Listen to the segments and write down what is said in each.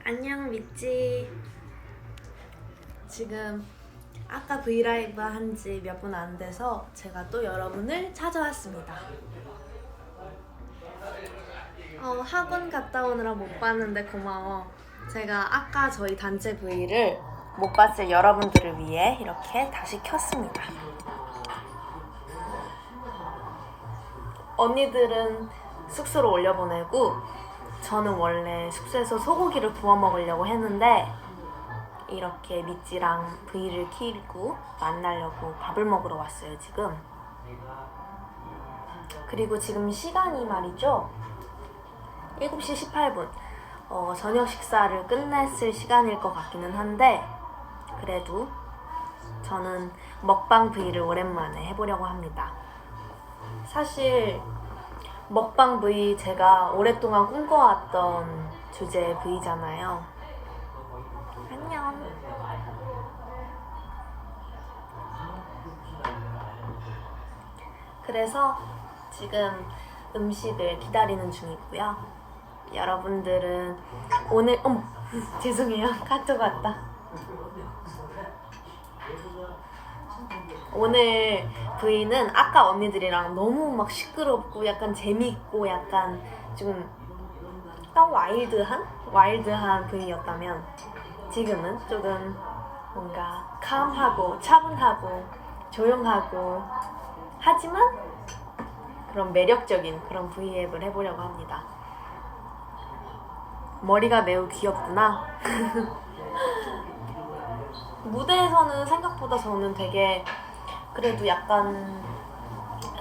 안녕 미찌. 지금 아까 브이라이브 한 지 몇 분 안 돼서 제가 또 여러분을 찾아왔습니다. 학원 갔다 오느라 못 봤는데 고마워. 제가 아까 저희 단체 브이를 못 봤을 여러분들을 위해 이렇게 다시 켰습니다. 언니들은 숙소로 올려보내고 저는 원래 숙소에서 소고기를 구워 먹으려고 했는데 이렇게 미찌랑 브이를 키고 만나려고 밥을 먹으러 왔어요 지금. 그리고 지금 시간이 말이죠 7시 18분. 저녁 식사를 끝냈을 시간일 것 같기는 한데 그래도 저는 먹방 브이를 오랜만에 해보려고 합니다. 사실 먹방 브이 제가 오랫동안 꿈꿔왔던 주제의 브이잖아요. 안녕. 그래서 지금 음식을 기다리는 중이고요. 여러분들은 오늘 죄송해요. 카톡 왔다. 오늘 브이는 아까 언니들이랑 너무 막 시끄럽고 약간 재밌고 약간 좀 와일드한 브이였다면 지금은 조금 뭔가 캄하고 차분하고 조용하고 하지만 그런 매력적인 그런 브이앱을 해보려고 합니다. 머리가 매우 귀엽구나. 무대에서는 생각보다 저는 되게 그래도 약간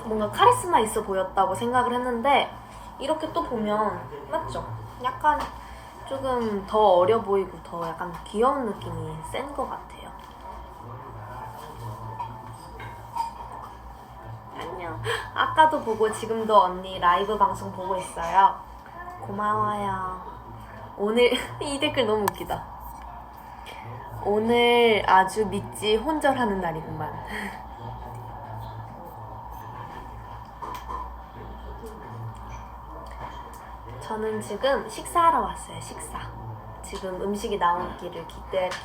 뭔가 카리스마 있어 보였다고 생각을 했는데 이렇게 또 보면 맞죠? 약간 조금 더 어려 보이고 더 약간 귀여운 느낌이 센 것 같아요. 안녕. 아까도 보고 지금도 언니 라이브 방송 보고 있어요. 고마워요. 오늘 이 댓글 너무 웃기다. 오늘 아주 미찌 혼절하는 날이구만. 저는 지금 식사하러 왔어요. 식사. 지금 음식이 나오기를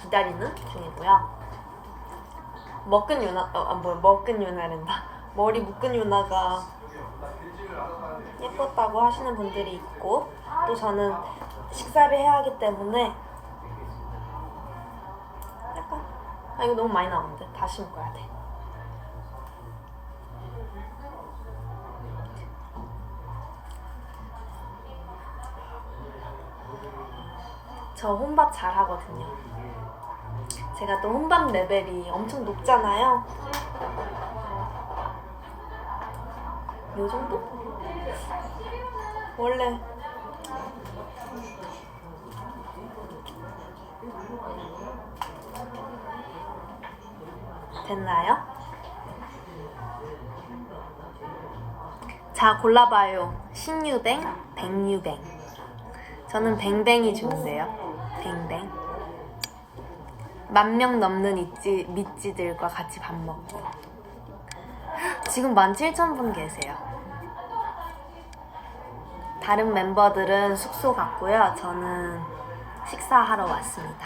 기다리는 중이고요. 먹은 유나랜다. 머리 묶은 유나가 예뻤다고 하시는 분들이 있고 또 저는 식사를 해야 하기 때문에 약간 이거 너무 많이 나오는데 다시 묶어야 돼. 저 혼밥 잘하거든요. 제가 또 혼밥 레벨이 엄청 높잖아요. 요 정도? 원래 됐나요? 자, 골라봐요. 신유뱅, 백유뱅. 저는 뱅뱅이 좋은데요. 뱅뱅. 10,000명 넘는 미찌들과 같이 밥 먹기. 지금 17,000분 계세요. 다른 멤버들은 숙소 갔고요. 저는 식사하러 왔습니다.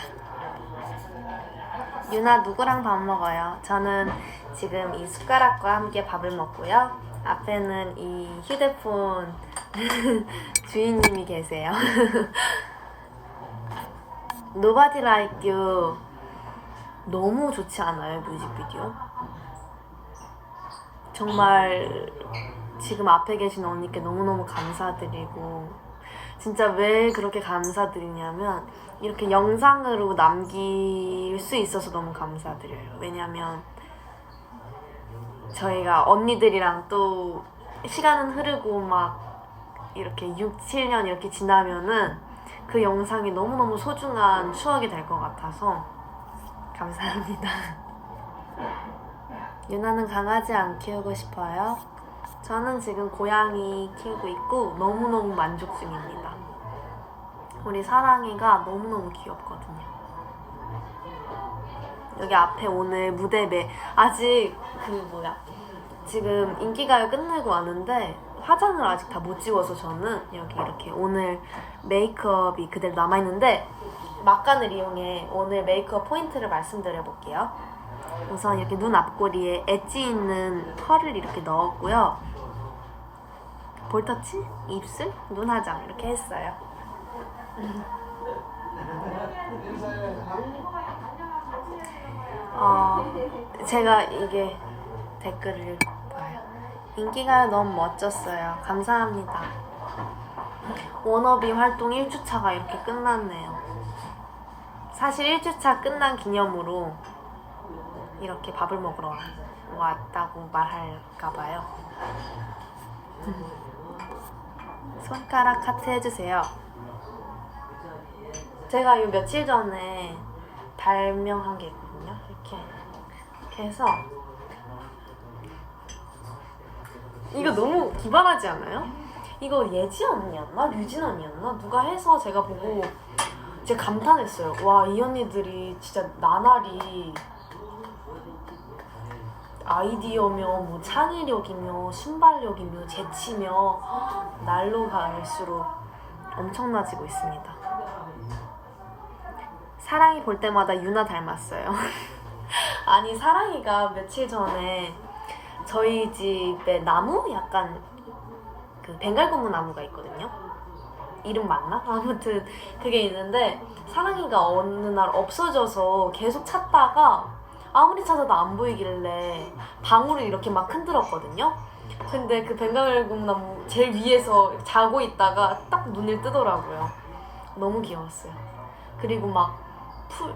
유나 누구랑 밥 먹어요? 저는 지금 이 숟가락과 함께 밥을 먹고요. 앞에는 이 휴대폰 주인님이 계세요. Nobody Like You 너무 좋지 않아요? 뮤직비디오? 정말 지금 앞에 계신 언니께 너무너무 감사드리고 진짜 왜 그렇게 감사드리냐면 이렇게 영상으로 남길 수 있어서 너무 감사드려요. 왜냐면 저희가 언니들이랑 또 시간은 흐르고 막 이렇게 6, 7년 이렇게 지나면은 그 영상이 너무너무 소중한 추억이 될 것 같아서 감사합니다. 유나는 강아지 안 키우고 싶어요? 저는 지금 고양이 키우고 있고 너무너무 만족 중입니다. 우리 사랑이가 너무너무 귀엽거든요. 여기 앞에 오늘 아직 지금 인기가요 끝내고 왔는데 화장을 아직 다 못 지워서 저는 여기 이렇게 오늘 메이크업이 그대로 남아있는데 막간을 이용해 오늘 메이크업 포인트를 말씀드려 볼게요. 우선 이렇게 눈 앞꼬리에 엣지 있는 펄을 이렇게 넣었고요. 볼터치, 입술, 눈 화장 이렇게 했어요. 제가 이게 댓글을 봐요. 인기가 너무 멋졌어요. 감사합니다. 워너비 활동 1주차가 이렇게 끝났네요. 사실 1주차 끝난 기념으로 이렇게 밥을 먹으러 왔다고 말할까봐요. 손가락 하트 해주세요. 제가 요 며칠 전에 발명한 게 있거든요. 이렇게 해서 이거 너무 기발하지 않아요? 이거 예지 언니였나? 류진 언니였나? 누가 해서 제가 보고 제가 감탄했어요. 와, 이 언니들이 진짜 나날이 아이디어며 뭐 창의력이며 순발력이며 재치며 날로 갈수록 엄청나지고 있습니다. 사랑이 볼 때마다 유나 닮았어요. 아니, 사랑이가 며칠 전에 저희 집에 나무? 약간 그 벵갈고무 나무가 있거든요. 이름 맞나? 아무튼 그게 있는데 사랑이가 어느 날 없어져서 계속 찾다가 아무리 찾아도 안 보이길래 방울을 이렇게 막 흔들었거든요. 근데 그 벵갈고무 나무 제일 위에서 자고 있다가 딱 눈을 뜨더라고요. 너무 귀여웠어요. 그리고 막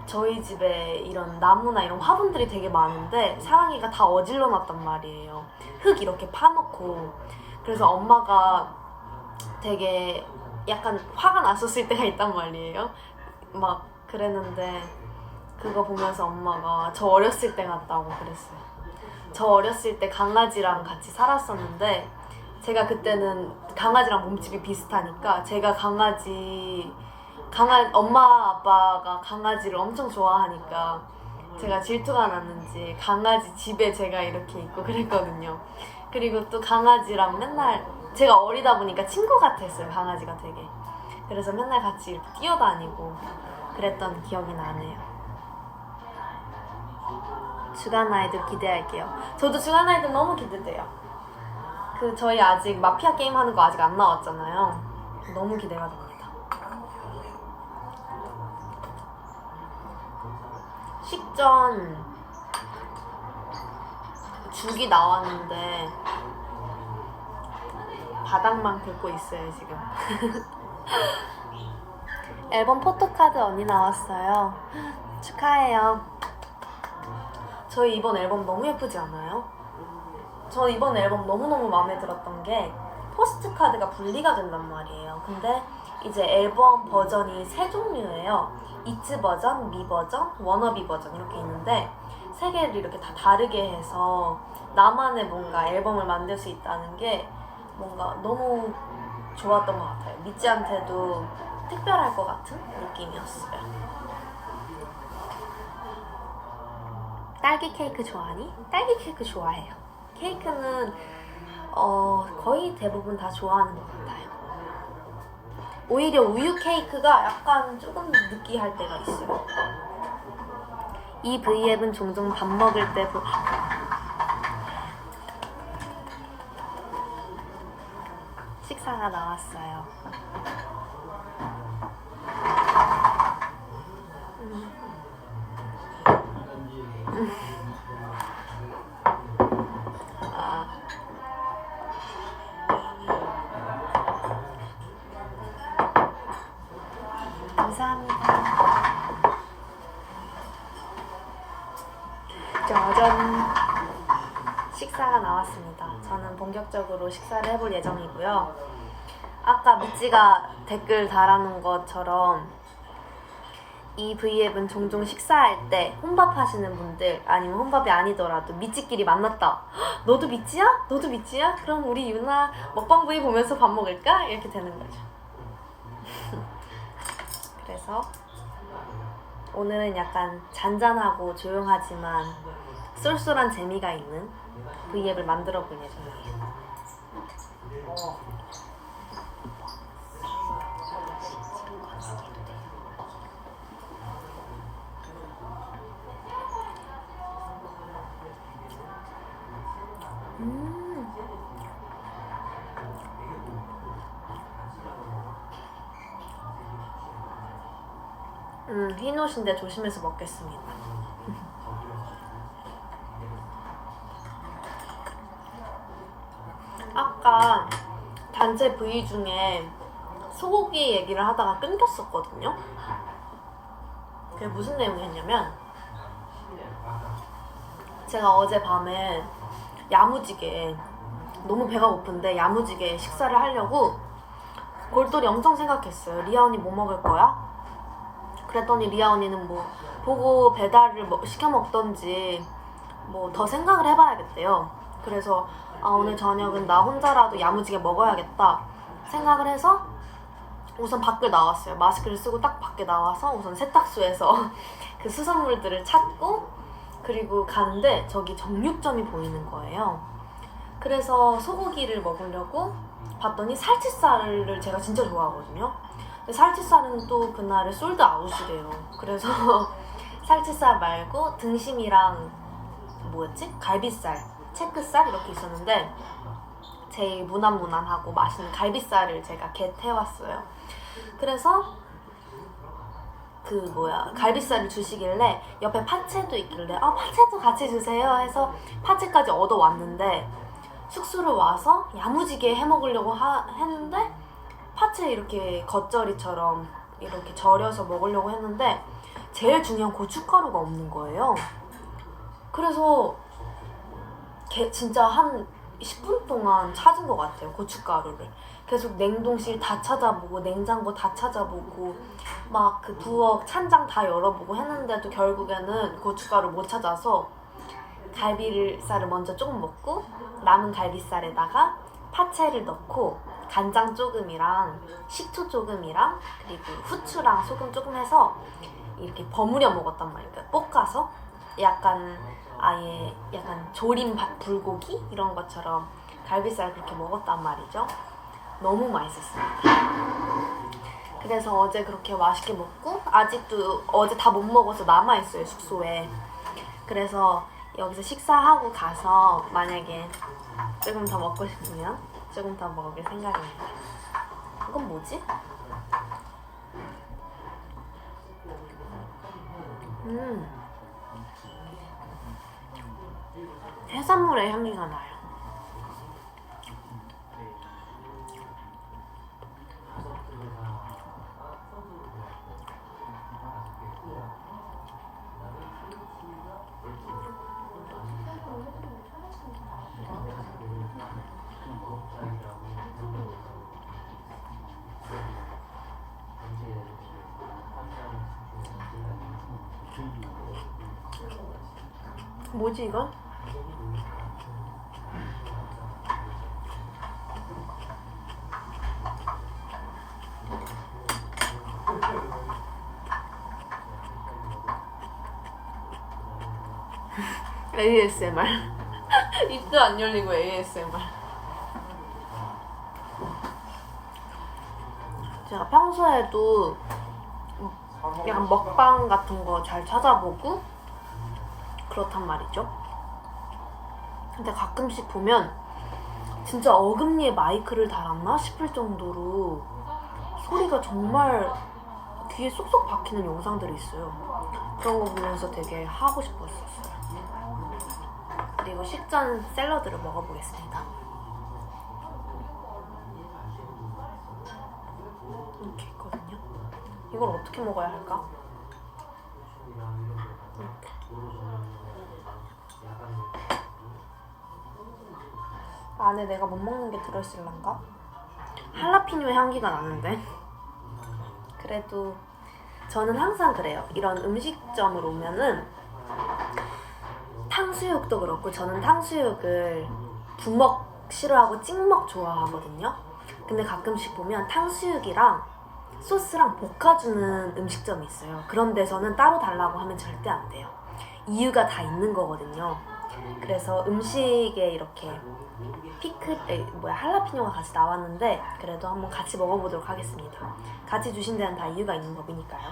저희 집에 이런 나무나 이런 화분들이 되게 많은데 사랑이가 다 어질러 놨단 말이에요. 흙 이렇게 파놓고. 그래서 엄마가 되게 약간 화가 났었을 때가 있단 말이에요. 막 그랬는데 그거 보면서 엄마가 저 어렸을 때 같다고 그랬어요. 저 어렸을 때 강아지랑 같이 살았었는데 제가 그때는 강아지랑 몸집이 비슷하니까 제가 엄마 아빠가 강아지를 엄청 좋아하니까 제가 질투가 났는지 강아지 집에 제가 이렇게 있고 그랬거든요. 그리고 또 강아지랑 맨날 제가 어리다 보니까 친구 같았어요. 강아지가 되게. 그래서 맨날 같이 이렇게 뛰어다니고 그랬던 기억이 나네요. 주간 아이돌 기대할게요. 저도 주간 아이돌 너무 기대돼요. 저희 아직 마피아 게임 하는 거 아직 안 나왔잖아요. 너무 기대가 됩니다. 식전 죽이 나왔는데 바닥만 긁고 있어요 지금. 앨범 포토카드 언니 나왔어요. 축하해요. 저희 이번 앨범 너무 예쁘지 않아요? 저 이번 앨범 너무너무 마음에 들었던 게 포스트카드가 분리가 된단 말이에요. 근데 이제 앨범 버전이 세 종류예요. 이츠 버전, 미 버전, 워너비 버전 이렇게 있는데 세 개를 이렇게 다 다르게 해서 나만의 뭔가 앨범을 만들 수 있다는 게 뭔가 너무 좋았던 것 같아요. 미찌한테도 특별할 것 같은 느낌이었어요. 딸기 케이크 좋아하니? 딸기 케이크 좋아해요. 케이크는 거의 대부분 다 좋아하는 것 같아요. 오히려 우유 케이크가 약간 조금 느끼할 때가 있어요. 이 V앱은 종종 밥 먹을 때 식사가 나왔어요. 감사합니다. 짜잔! 식사가 나왔습니다. 저는 본격적으로 식사를 해볼 예정이고요. 아까 미찌가 댓글 달아놓은 것처럼 이 V앱은 종종 식사할 때 혼밥 하시는 분들 아니면 혼밥이 아니더라도 미찌끼리 만났다. 너도 미찌야? 너도 미찌야? 그럼 우리 유나 먹방 V 보면서 밥 먹을까? 이렇게 되는 거죠. 그래서 오늘은 약간 잔잔하고 조용하지만 쏠쏠한 재미가 있는 V앱을 만들어 볼 예정이에요. 흰옷인데 조심해서 먹겠습니다. 아까 단체 브이 중에 소고기 얘기를 하다가 끊겼었거든요. 그게 무슨 내용이었냐면, 제가 어젯밤에 야무지게, 너무 배가 고픈데 야무지게 식사를 하려고 골똘히 엄청 생각했어요. 리아 언니 뭐 먹을 거야? 그랬더니 리아 언니는 뭐 보고 배달을 시켜 먹던지 뭐 더 생각을 해봐야겠대요. 그래서 오늘 저녁은 나 혼자라도 야무지게 먹어야겠다 생각을 해서 우선 밖을 나왔어요. 마스크를 쓰고 딱 밖에 나와서 우선 세탁소에서 그 수돗물들을 찾고, 그리고 가는데 저기 정육점이 보이는 거예요. 그래서 소고기를 먹으려고 봤더니 살치살을 제가 진짜 좋아하거든요. 근데 살치살은 또 그날에 솔드 아웃이래요. 그래서 살치살 말고 등심이랑 뭐였지? 갈비살, 체크살 이렇게 있었는데 제일 무난무난하고 맛있는 갈비살을 제가 겟해왔어요. 그래서 갈비살을 주시길래 옆에 파채도 있길래 파채도 같이 주세요 해서 파채까지 얻어왔는데, 숙소를 와서 야무지게 해먹으려고 했는데 파채 이렇게 겉절이처럼 이렇게 절여서 먹으려고 했는데 제일 중요한 고춧가루가 없는 거예요. 그래서 진짜 한 10분 동안 찾은 것 같아요, 고춧가루를. 계속 냉동실 다 찾아보고 냉장고 다 찾아보고 막 그 부엌 찬장 다 열어보고 했는데도 결국에는 고춧가루 못 찾아서 갈비살을 먼저 조금 먹고 남은 갈비살에다가 파채를 넣고 간장 조금이랑 식초 조금이랑 그리고 후추랑 소금 조금 해서 이렇게 버무려 먹었단 말이에요. 볶아서 약간 조림 불고기 이런 것처럼 갈비살 그렇게 먹었단 말이죠. 너무 맛있었습니다. 그래서 어제 그렇게 맛있게 먹고 아직도 어제 다 못 먹어서 남아있어요, 숙소에. 그래서 여기서 식사하고 가서 만약에 조금 더 먹고 싶으면 조금 더 먹을 생각입니다. 이건 뭐지? 해산물의 향기가 나요. 뭐지 이건? ASMR. 입도 안 열리고 ASMR. 제가 평소에도 약간 먹방 같은 거 잘 찾아보고 그렇단 말이죠. 근데 가끔씩 보면 진짜 어금니에 마이크를 달았나 싶을 정도로 소리가 정말 귀에 쏙쏙 박히는 영상들이 있어요. 그런 거 보면서 되게 하고 싶었었어요. 그리고 식전 샐러드를 먹어보겠습니다. 이렇게 있거든요. 이걸 어떻게 먹어야 할까? 이렇게. 안에 내가 못 먹는 게 들어있을란가? 할라피뇨 향기가 나는데? 그래도 저는 항상 그래요. 이런 음식점을 오면은 탕수육도 그렇고 저는 탕수육을 부먹 싫어하고 찍먹 좋아하거든요. 근데 가끔씩 보면 탕수육이랑 소스랑 볶아주는 음식점이 있어요. 그런 데서는 따로 달라고 하면 절대 안 돼요. 이유가 다 있는 거거든요. 그래서 음식에 이렇게 할라피뇨가 같이 나왔는데 그래도 한번 같이 먹어보도록 하겠습니다. 같이 주신 데는 다 이유가 있는 법이니까요.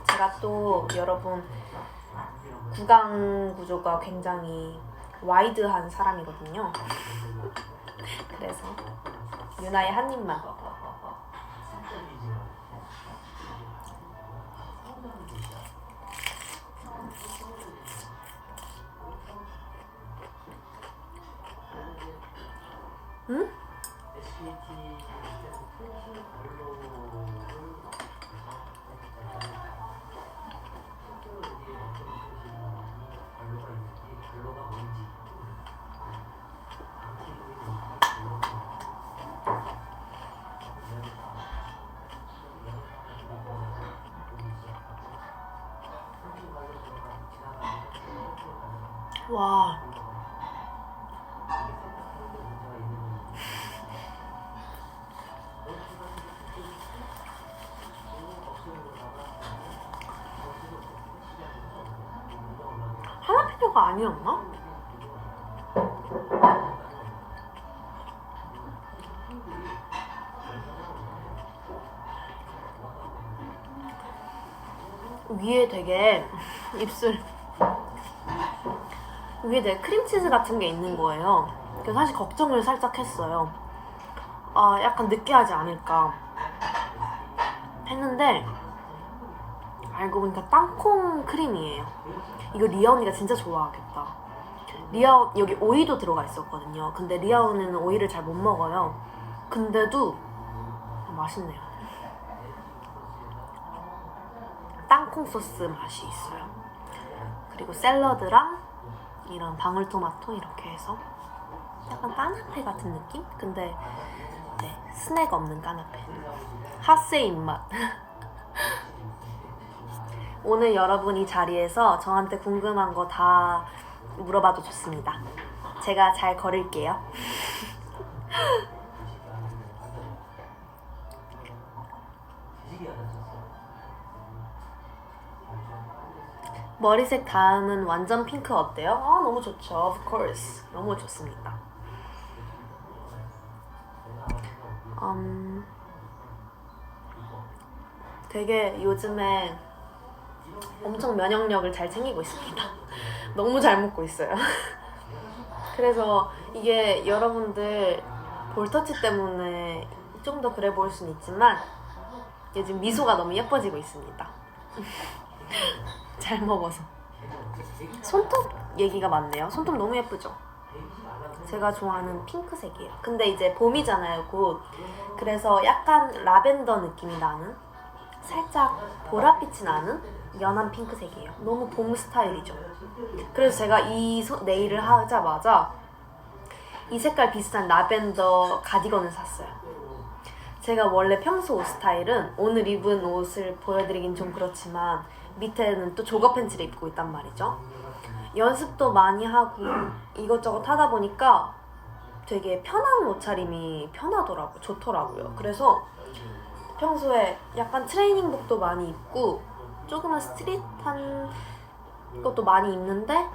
제가 또 여러분 구강 구조가 굉장히 와이드한 사람이거든요. 그래서 유나의 한 입만. 응? 와. 하나피뇨가 아니었나? 위에 되게 입술 위에 되게 크림치즈 같은 게 있는 거예요. 그래서 사실 걱정을 살짝 했어요. 아, 약간 느끼하지 않을까 했는데 알고 보니까 땅콩 크림이에요. 이거 리아 언니가 진짜 좋아하겠다. 리아 여기 오이도 들어가 있었거든요. 근데 리아 언니는 오이를 잘 못 먹어요. 근데도 맛있네요. 땅콩 소스 맛이 있어요. 그리고 샐러드랑 이런 방울토마토 이렇게 해서 약간 까나페 같은 느낌? 근데 네, 스낵 없는 까나페. 핫세 입맛. 오늘 여러분 이 자리에서 저한테 궁금한 거 다 물어봐도 좋습니다. 제가 잘 거릴게요. 머리색 다음은 완전 핑크 어때요? 아, 너무 좋죠. Of course. 너무 좋습니다. 되게 요즘에 엄청 면역력을 잘 챙기고 있습니다. 너무 잘 먹고 있어요. 그래서 이게 여러분들 볼터치 때문에 좀 더 그래 보일 수는 있지만 요즘 미소가 너무 예뻐지고 있습니다. 잘 먹어서. 손톱 얘기가 많네요. 손톱 너무 예쁘죠? 제가 좋아하는 핑크색이에요. 근데 이제 봄이잖아요, 곧. 그래서 약간 라벤더 느낌이 나는, 살짝 보랏빛이 나는 연한 핑크색이에요. 너무 봄 스타일이죠. 그래서 제가 이 네일을 하자마자 이 색깔 비슷한 라벤더 가디건을 샀어요. 제가 원래 평소 옷 스타일은 오늘 입은 옷을 보여드리긴 좀 그렇지만 밑에는 또 조거 팬츠를 입고 있단 말이죠. 연습도 많이 하고 이것저것 하다 보니까 되게 편한 옷차림이 편하더라고요. 좋더라고요. 그래서 평소에 약간 트레이닝복도 많이 입고 조금은 스트릿한 것도 많이 입는데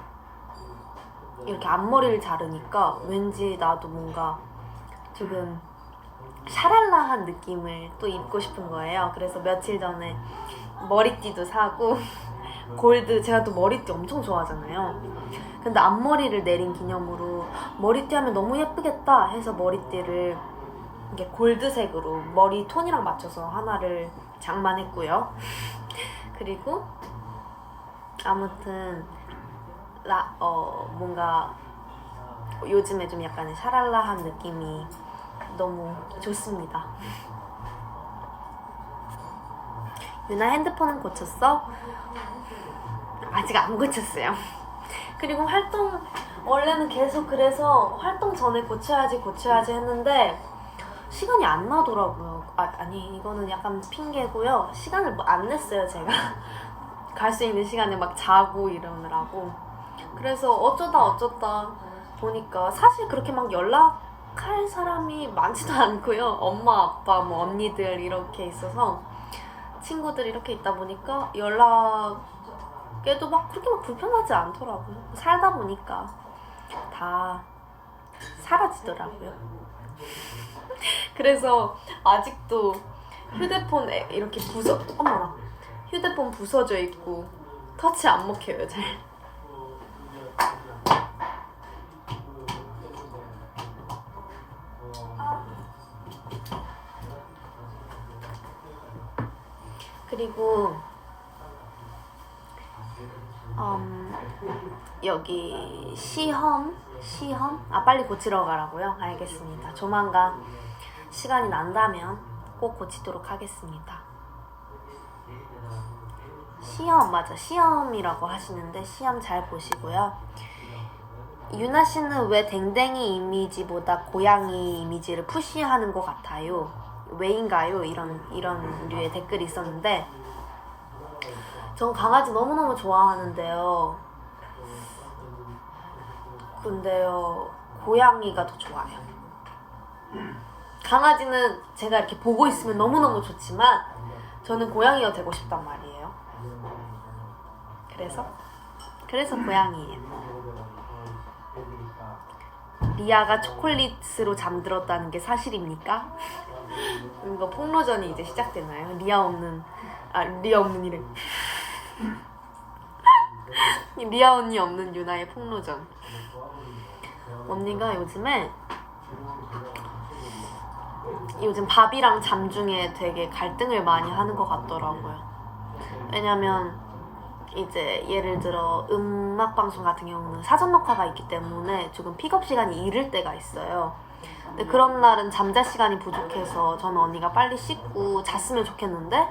이렇게 앞머리를 자르니까 왠지 나도 뭔가 조금 샤랄라한 느낌을 또 입고 싶은 거예요. 그래서 며칠 전에 머리띠도 사고 골드, 제가 또 머리띠 엄청 좋아하잖아요. 근데 앞머리를 내린 기념으로 머리띠 하면 너무 예쁘겠다 해서 머리띠를 이게 골드색으로 머리 톤이랑 맞춰서 하나를 장만했고요. 그리고 아무튼 뭔가 요즘에 좀 약간 샤랄라한 느낌이 너무 좋습니다. 유나 핸드폰은 고쳤어? 아직 안 고쳤어요. 그리고 원래는 계속 그래서 활동 전에 고쳐야지 했는데 시간이 안 나더라고요. 아니 이거는 약간 핑계고요. 시간을 안 냈어요, 제가. 갈 수 있는 시간에 막 자고 이러느라고. 그래서 어쩌다 보니까 사실 그렇게 막 연락할 사람이 많지도 않고요. 엄마, 아빠, 뭐 언니들 이렇게 있어서 친구들 이렇게 있다 보니까 연락에도 막 그렇게 막 불편하지 않더라고요. 살다 보니까 다 사라지더라고요. 그래서 아직도 휴대폰에 이렇게 어머나, 휴대폰 부서져 있고 터치 안 먹혀요, 잘. 그리고 여기 시험? 아 빨리 고치러 가라고요? 알겠습니다. 조만간 시간이 난다면 꼭 고치도록 하겠습니다. 시험 맞아, 시험이라고 하시는데 시험 잘 보시고요. 유나 씨는 왜 댕댕이 이미지보다 고양이 이미지를 푸시하는 것 같아요? 왜인가요? 이런 류의 댓글이 있었는데 전 강아지 너무너무 좋아하는데요. 근데요, 고양이가 더 좋아요. 강아지는 제가 이렇게 보고 있으면 너무너무 좋지만 저는 고양이가 되고 싶단 말이에요. 그래서 고양이에요. 리아가 초콜릿으로 잠들었다는 게 사실입니까? 이거 폭로전이 이제 시작되나요? 리아 없는 이래. 리아 언니 없는 유나의 폭로전. 언니가 요즘 밥이랑 잠 중에 되게 갈등을 많이 하는 것 같더라고요. 왜냐면 이제 예를 들어 음악방송 같은 경우는 사전 녹화가 있기 때문에 조금 픽업 시간이 이를 때가 있어요. 근데 그런 날은 잠잘 시간이 부족해서 저는 언니가 빨리 씻고 잤으면 좋겠는데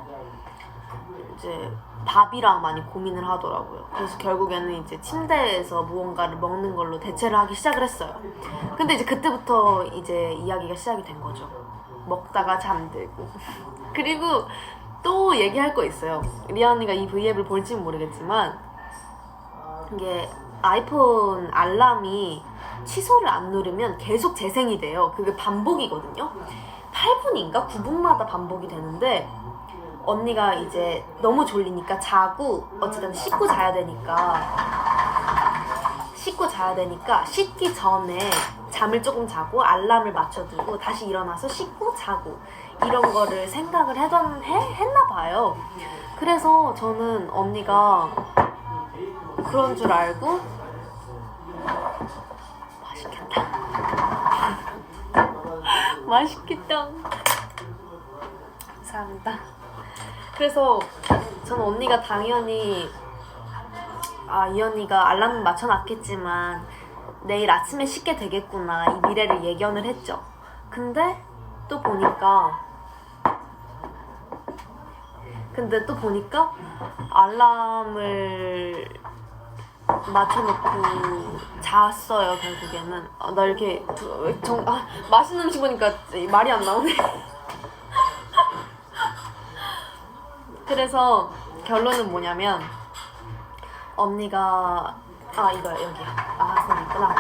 이제 밥이랑 많이 고민을 하더라고요. 그래서 결국에는 이제 침대에서 무언가를 먹는 걸로 대체를 하기 시작을 했어요. 근데 이제 그때부터 이제 이야기가 시작이 된 거죠. 먹다가 잠들고. 그리고 또 얘기할 거 있어요. 리아 언니가 이 V앱을 볼지는 모르겠지만 이게 아이폰 알람이 취소를 안 누르면 계속 재생이 돼요. 그게 반복이거든요. 8분인가 9분마다 반복이 되는데 언니가 이제 너무 졸리니까 자고 어쨌든 씻고 자야 되니까 씻기 전에 잠을 조금 자고 알람을 맞춰두고 다시 일어나서 씻고 자고 이런 거를 생각을 했나 봐요. 그래서 저는 언니가 그런 줄 알고 맛있겠다. 감사합니다. 그래서 저는 언니가 당연히 이 언니가 알람을 맞춰놨겠지만 내일 아침에 씻게 되겠구나 이 미래를 예견을 했죠. 근데 또 보니까 알람을 맞춰놓고 잤어요. 결국에는 나 이렇게 맛있는 음식 보니까 말이 안 나오네. 그래서 결론은 뭐냐면 언니가 이거 여기야. 거기 있구나.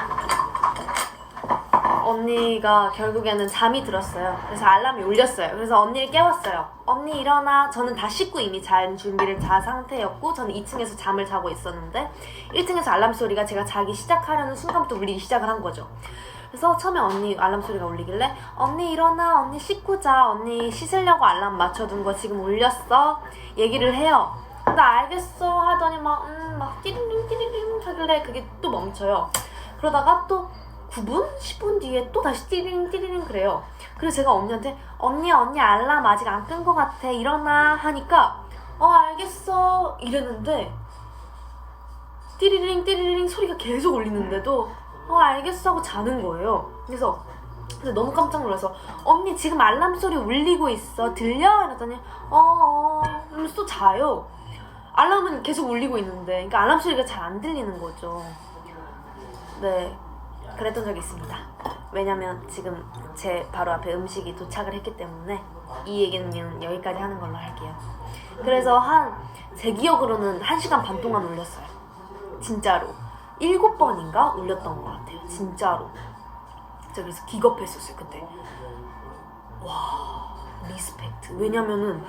언니가 결국에는 잠이 들었어요. 그래서 알람이 울렸어요. 그래서 언니를 깨웠어요. 언니 일어나. 저는 다 씻고 이미 잘 준비를 다 상태였고 저는 2층에서 잠을 자고 있었는데 1층에서 알람 소리가 제가 자기 시작하려는 순간부터 울리기 시작을 한 거죠. 그래서 처음에 언니 알람 소리가 울리길래 언니 일어나. 언니 씻고 자. 언니 씻으려고 알람 맞춰둔 거 지금 울렸어. 얘기를 해요. 근데 알겠어 하더니 막 띠링 띠링 하길래 그게 또 멈춰요. 그러다가 또 9분? 10분 뒤에 또 다시 띠링 띠링 그래요. 그래서 제가 언니한테 언니 알람 아직 안 끈 거 같아. 일어나 하니까 알겠어 이랬는데 띠리링 띠리링 소리가 계속 울리는데도 알겠어 하고 자는 거예요. 그래서 너무 깜짝 놀라서 언니 지금 알람 소리 울리고 있어. 들려? 이랬더니 이러면서 또 자요. 알람은 계속 울리고 있는데 그러니까 알람 소리가 잘 안 들리는 거죠. 네, 그랬던 적이 있습니다. 왜냐면 지금 제 바로 앞에 음식이 도착을 했기 때문에 이 얘기는 여기까지 하는 걸로 할게요. 그래서 제 기억으로는 1시간 반 동안 울렸어요. 진짜로 7번인가 울렸던 것 같아요. 진짜로. 제가 그래서 기겁했었어요 그때. 와, 리스펙트. 왜냐면은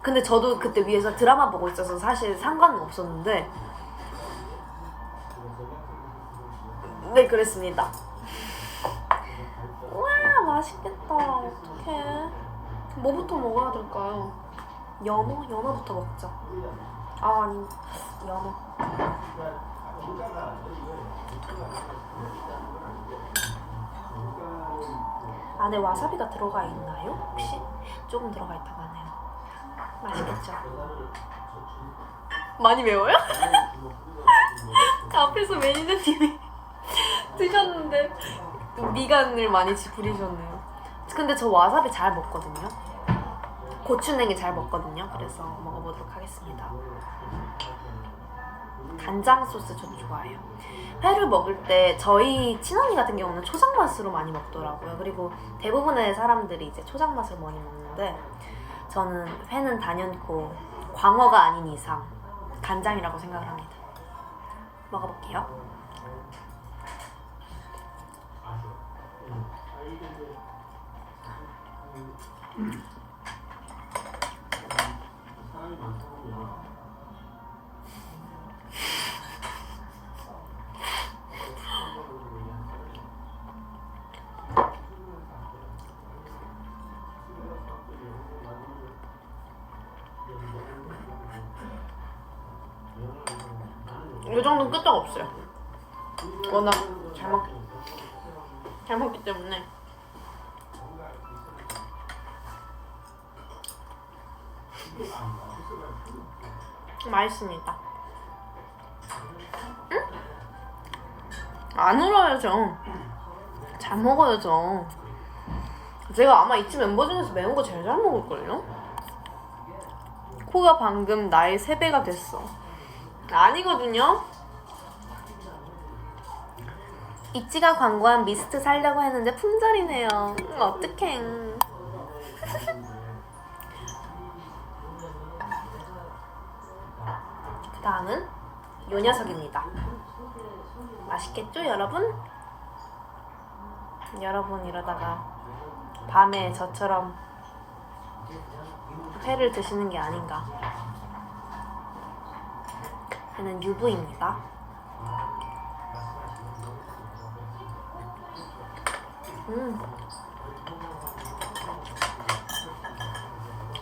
근데 저도 그때 위에서 드라마 보고 있어서 사실 상관은 없었는데 네, 그랬습니다. 와, 맛있겠다. 어떡해. 뭐부터 먹어야 될까요? 연어부터 먹자. 아니, 연어. 안에 와사비가 들어가 있나요? 혹시? 조금 들어가 있다고 하네요. 맛있겠죠? 많이 매워요? 앞에서 매니저님이 드셨는데 미간을 많이 찌푸리셨네요. 근데 저 와사비 잘 먹거든요. 고추냉이 잘 먹거든요. 그래서 먹어보도록 하겠습니다. 간장 소스 저 좋아해요. 회를 먹을 때 저희 친언니 같은 경우는 초장 맛으로 많이 먹더라고요. 그리고 대부분의 사람들이 이제 초장 맛을 많이 먹는데 저는 회는 단연코 광어가 아닌 이상 간장이라고 생각을 합니다. 먹어볼게요. 이 정도는 끄떡 없어요. 워낙 잘 먹기 때문에. 맛있습니다. 응? 안 울어야죠. 잘 먹어야죠. 제가 아마 이쯤 멤버 중에서 매운 거 제일 잘 먹을걸요? 코가 방금 나의 3배가 됐어. 아니거든요? 이치가 광고한 미스트 사려고 했는데 품절이네요. 어떡해. 그 다음은 요 녀석입니다. 맛있겠죠, 여러분? 여러분 이러다가 밤에 저처럼 회를 드시는 게 아닌가. 얘는 유부입니다.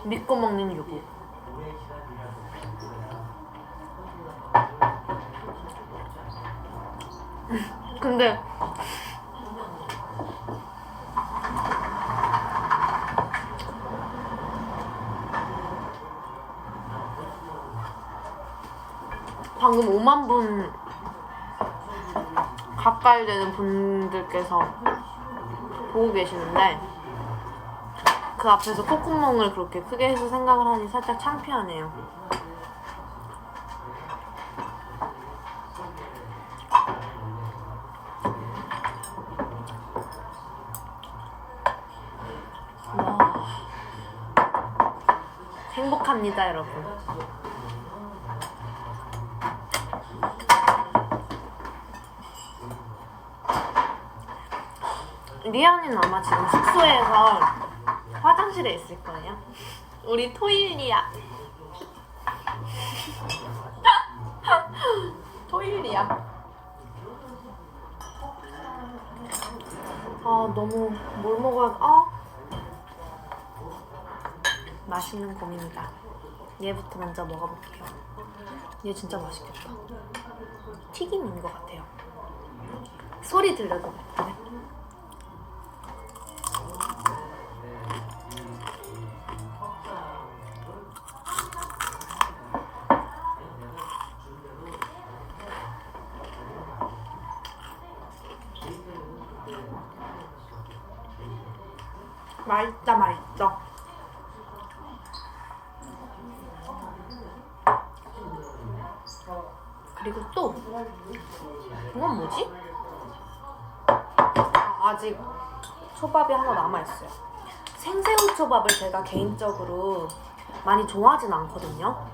믿고 먹는 유부. 근데 방금 5만 분 가까이 되는 분들께서 보고 계시는데 그 앞에서 콧구멍을 그렇게 크게 해서 생각을 하니 살짝 창피하네요. 와, 행복합니다, 여러분. 리아는 아마 지금 숙소에서 화장실에 있을 거예요. 우리 토일리야. 토일리야. 아, 너무 뭘 먹어야 맛있는 곰입니다. 얘부터 먼저 먹어볼게요. 얘 진짜 맛있겠다. 튀김인 것 같아요. 소리 들려도 같은데. 맛있어. 그리고 또 이건 뭐지? 아직 초밥이 하나 남아있어요. 생새우 초밥을 제가 개인적으로 많이 좋아하진 않거든요.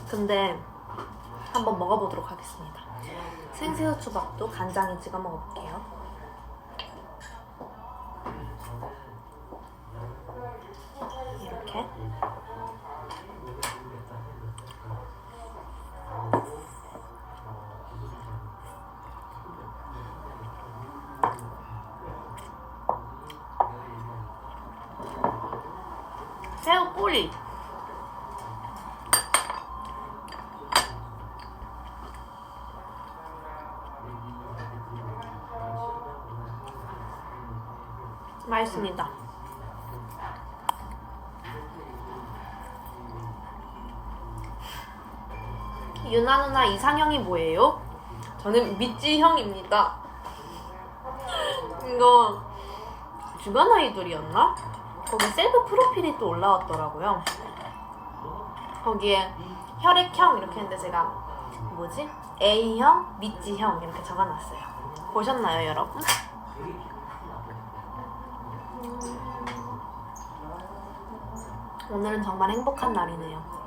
근데 한번 먹어보도록 하겠습니다. 생새우 초밥도 간장에 찍어 먹어볼게요. 이렇게 새우 꼬리 맛있습니다. 유나 누나 이상형이 뭐예요? 저는 미찌형입니다. 이거 주간 아이돌이었나? 거기 셀프 프로필이 또 올라왔더라고요. 거기에 혈액형 이렇게 했는데 제가 뭐지? A형, 미찌형 이렇게 적어놨어요. 보셨나요, 여러분? 오늘은 정말 행복한 날이네요.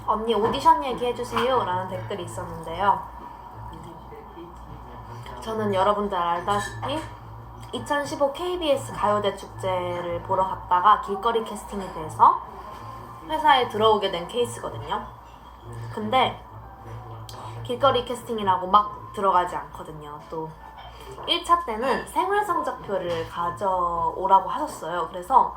언니 오디션 얘기해주세요 라는 댓글이 있었는데요. 저는 여러분들 알다시피 2015 KBS 가요대 축제를 보러 갔다가 길거리 캐스팅이 돼서 회사에 들어오게 된 케이스거든요. 근데 길거리 캐스팅이라고 막 들어가지 않거든요. 또 1차 때는 생활성적표를 가져오라고 하셨어요. 그래서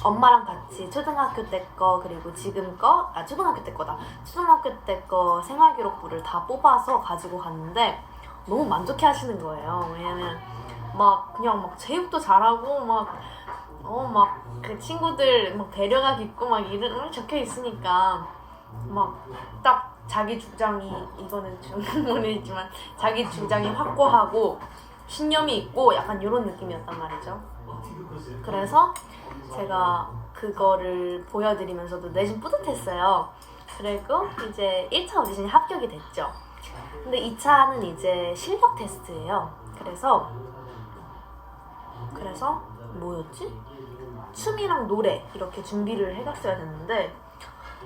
엄마랑 같이 초등학교 때 거 그리고 지금 거, 초등학교 때 거다. 초등학교 때 거 생활기록부를 다 뽑아서 가지고 갔는데 너무 만족해 하시는 거예요. 왜냐면 막 그냥 막 제육도 잘하고 막 그 친구들 막 배려가 깊고 막 이런 적혀 있으니까 막 딱 자기 주장이 이거는 중문이지만 자기 주장이 확고하고 신념이 있고 약간 이런 느낌이었단 말이죠. 그래서 제가 그거를 보여드리면서도 내심 뿌듯했어요. 그리고 이제 1차 오디션이 합격이 됐죠. 근데 2차는 이제 실력 테스트예요. 그래서 뭐였지? 춤이랑 노래 이렇게 준비를 해갔어야 됐는데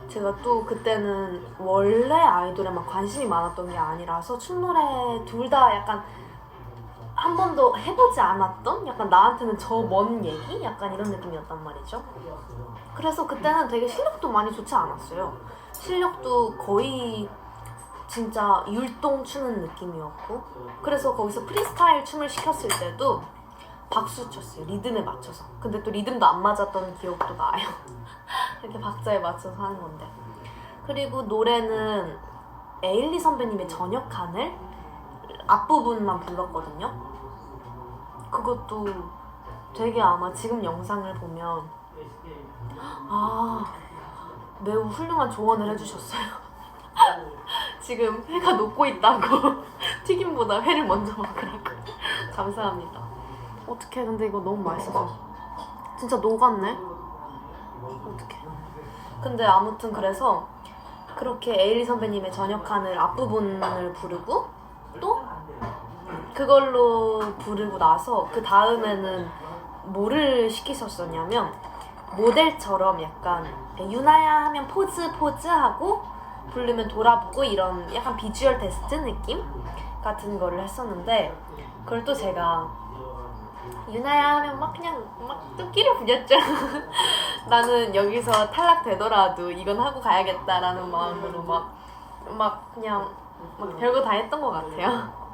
제가 또 그때는 원래 아이돌에만 관심이 많았던 게 아니라서 춤, 노래 둘 다 약간 한 번도 해보지 않았던 약간 나한테는 저 먼 얘기? 약간 이런 느낌이었단 말이죠. 그래서 그때는 되게 실력도 많이 좋지 않았어요. 실력도 거의 진짜 율동 추는 느낌이었고 그래서 거기서 프리스타일 춤을 시켰을 때도 박수 쳤어요. 리듬에 맞춰서. 근데 또 리듬도 안 맞았던 기억도 나요. 이렇게 박자에 맞춰서 하는 건데. 그리고 노래는 에일리 선배님의 저녁 하늘 앞부분만 불렀거든요. 그것도 되게 아마 지금 영상을 보면 매우 훌륭한 조언을 해주셨어요. 지금 회가 녹고 있다고 튀김보다 회를 먼저 먹으라고. 감사합니다. 어떡해, 근데 이거 너무 맛있어서 진짜 녹았네. 어떡해. 근데 아무튼 그래서 그렇게 에일리 선배님의 저녁 하늘 앞부분을 부르고 또 그걸로 부르고 나서 그 다음에는 뭐를 시키셨었냐면 모델처럼 약간 유나야 하면 포즈 하고 부르면 돌아보고 이런 약간 비주얼 테스트 느낌 같은 거를 했었는데 그걸 또 제가 유나야 하면 막 그냥 막 뚝끼를 부렸죠. 나는 여기서 탈락되더라도 이건 하고 가야겠다라는 마음으로 막 그냥 막 별거 다 했던 것 같아요.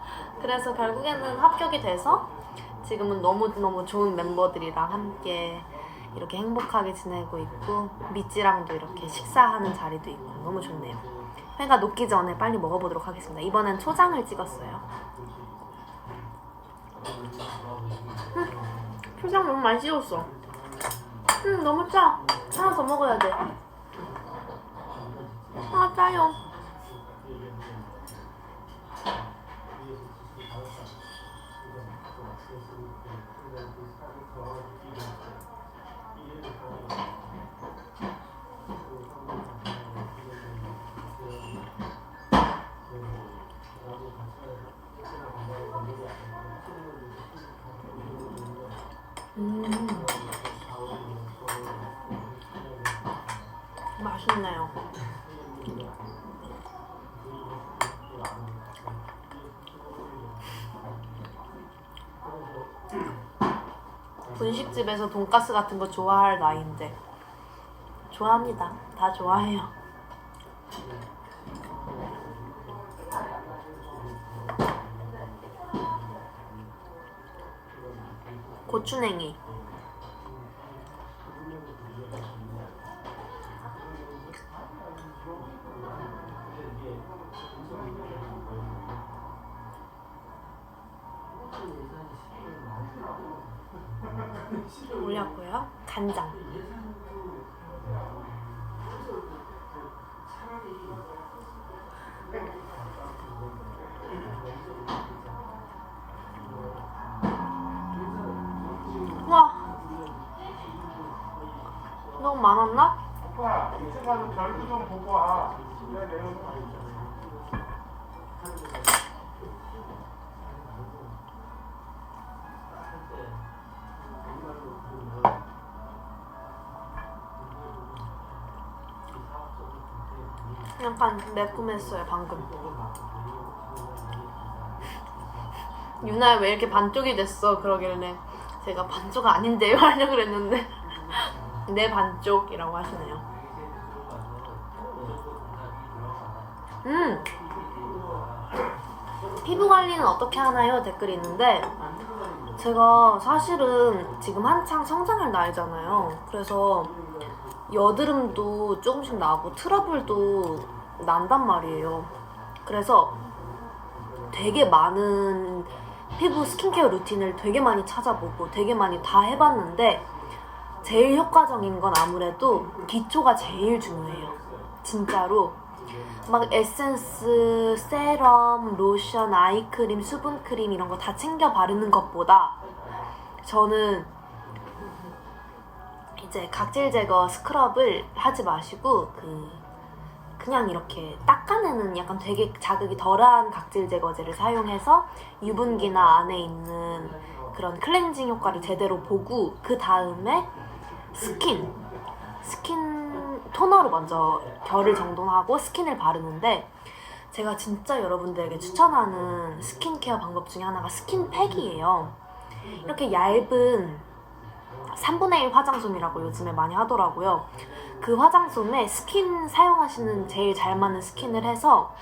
그래서 결국에는 합격이 돼서 지금은 너무너무 좋은 멤버들이랑 함께 이렇게 행복하게 지내고 있고 미찌랑도 이렇게 식사하는 자리도 있고 너무 좋네요. 회가 녹기 전에 빨리 먹어보도록 하겠습니다. 이번엔 초장을 찍었어요. 초장 너무 많이 찍었어. 너무 짜. 하나 더 먹어야 돼. 짜요. 맛있네요. 분식집에서 돈가스 같은 거 좋아할 나이인데 좋아합니다. 다 좋아해요. 고추냉이. 올렸고요. 간장. 와, 너무 많았나? 오빠, 이제 가서 결도 좀 보고 와. 내가 내려오는 거 아니잖아. 약간 매콤했어요 방금. 유나야 왜 이렇게 반쪽이 됐어? 그러길래 제가 반쪽 아닌데요? 하려고 그랬는데 내 반쪽이라고 하시네요. 피부 관리는 어떻게 하나요? 댓글이 있는데 제가 사실은 지금 한창 성장할 나이잖아요. 그래서 여드름도 조금씩 나고 트러블도 난단 말이에요. 그래서 되게 많은 피부 스킨케어 루틴을 되게 많이 찾아보고 되게 많이 다 해봤는데 제일 효과적인 건 아무래도 기초가 제일 중요해요. 진짜로 막 에센스, 세럼, 로션, 아이크림, 수분크림 이런 거 다 챙겨 바르는 것보다 저는 이제 각질 제거 스크럽을 하지 마시고 그냥 이렇게 닦아내는 약간 되게 자극이 덜한 각질 제거제를 사용해서 유분기나 안에 있는 그런 클렌징 효과를 제대로 보고 그 다음에 스킨 토너로 먼저 결을 정돈하고 스킨을 바르는데 제가 진짜 여러분들에게 추천하는 스킨케어 방법 중에 하나가 스킨팩이에요. 이렇게 얇은 3분의 1 화장솜이라고 요즘에 많이 하더라고요. 그 화장솜에 스킨 사용하시는 제일 잘 맞는 스킨을 해서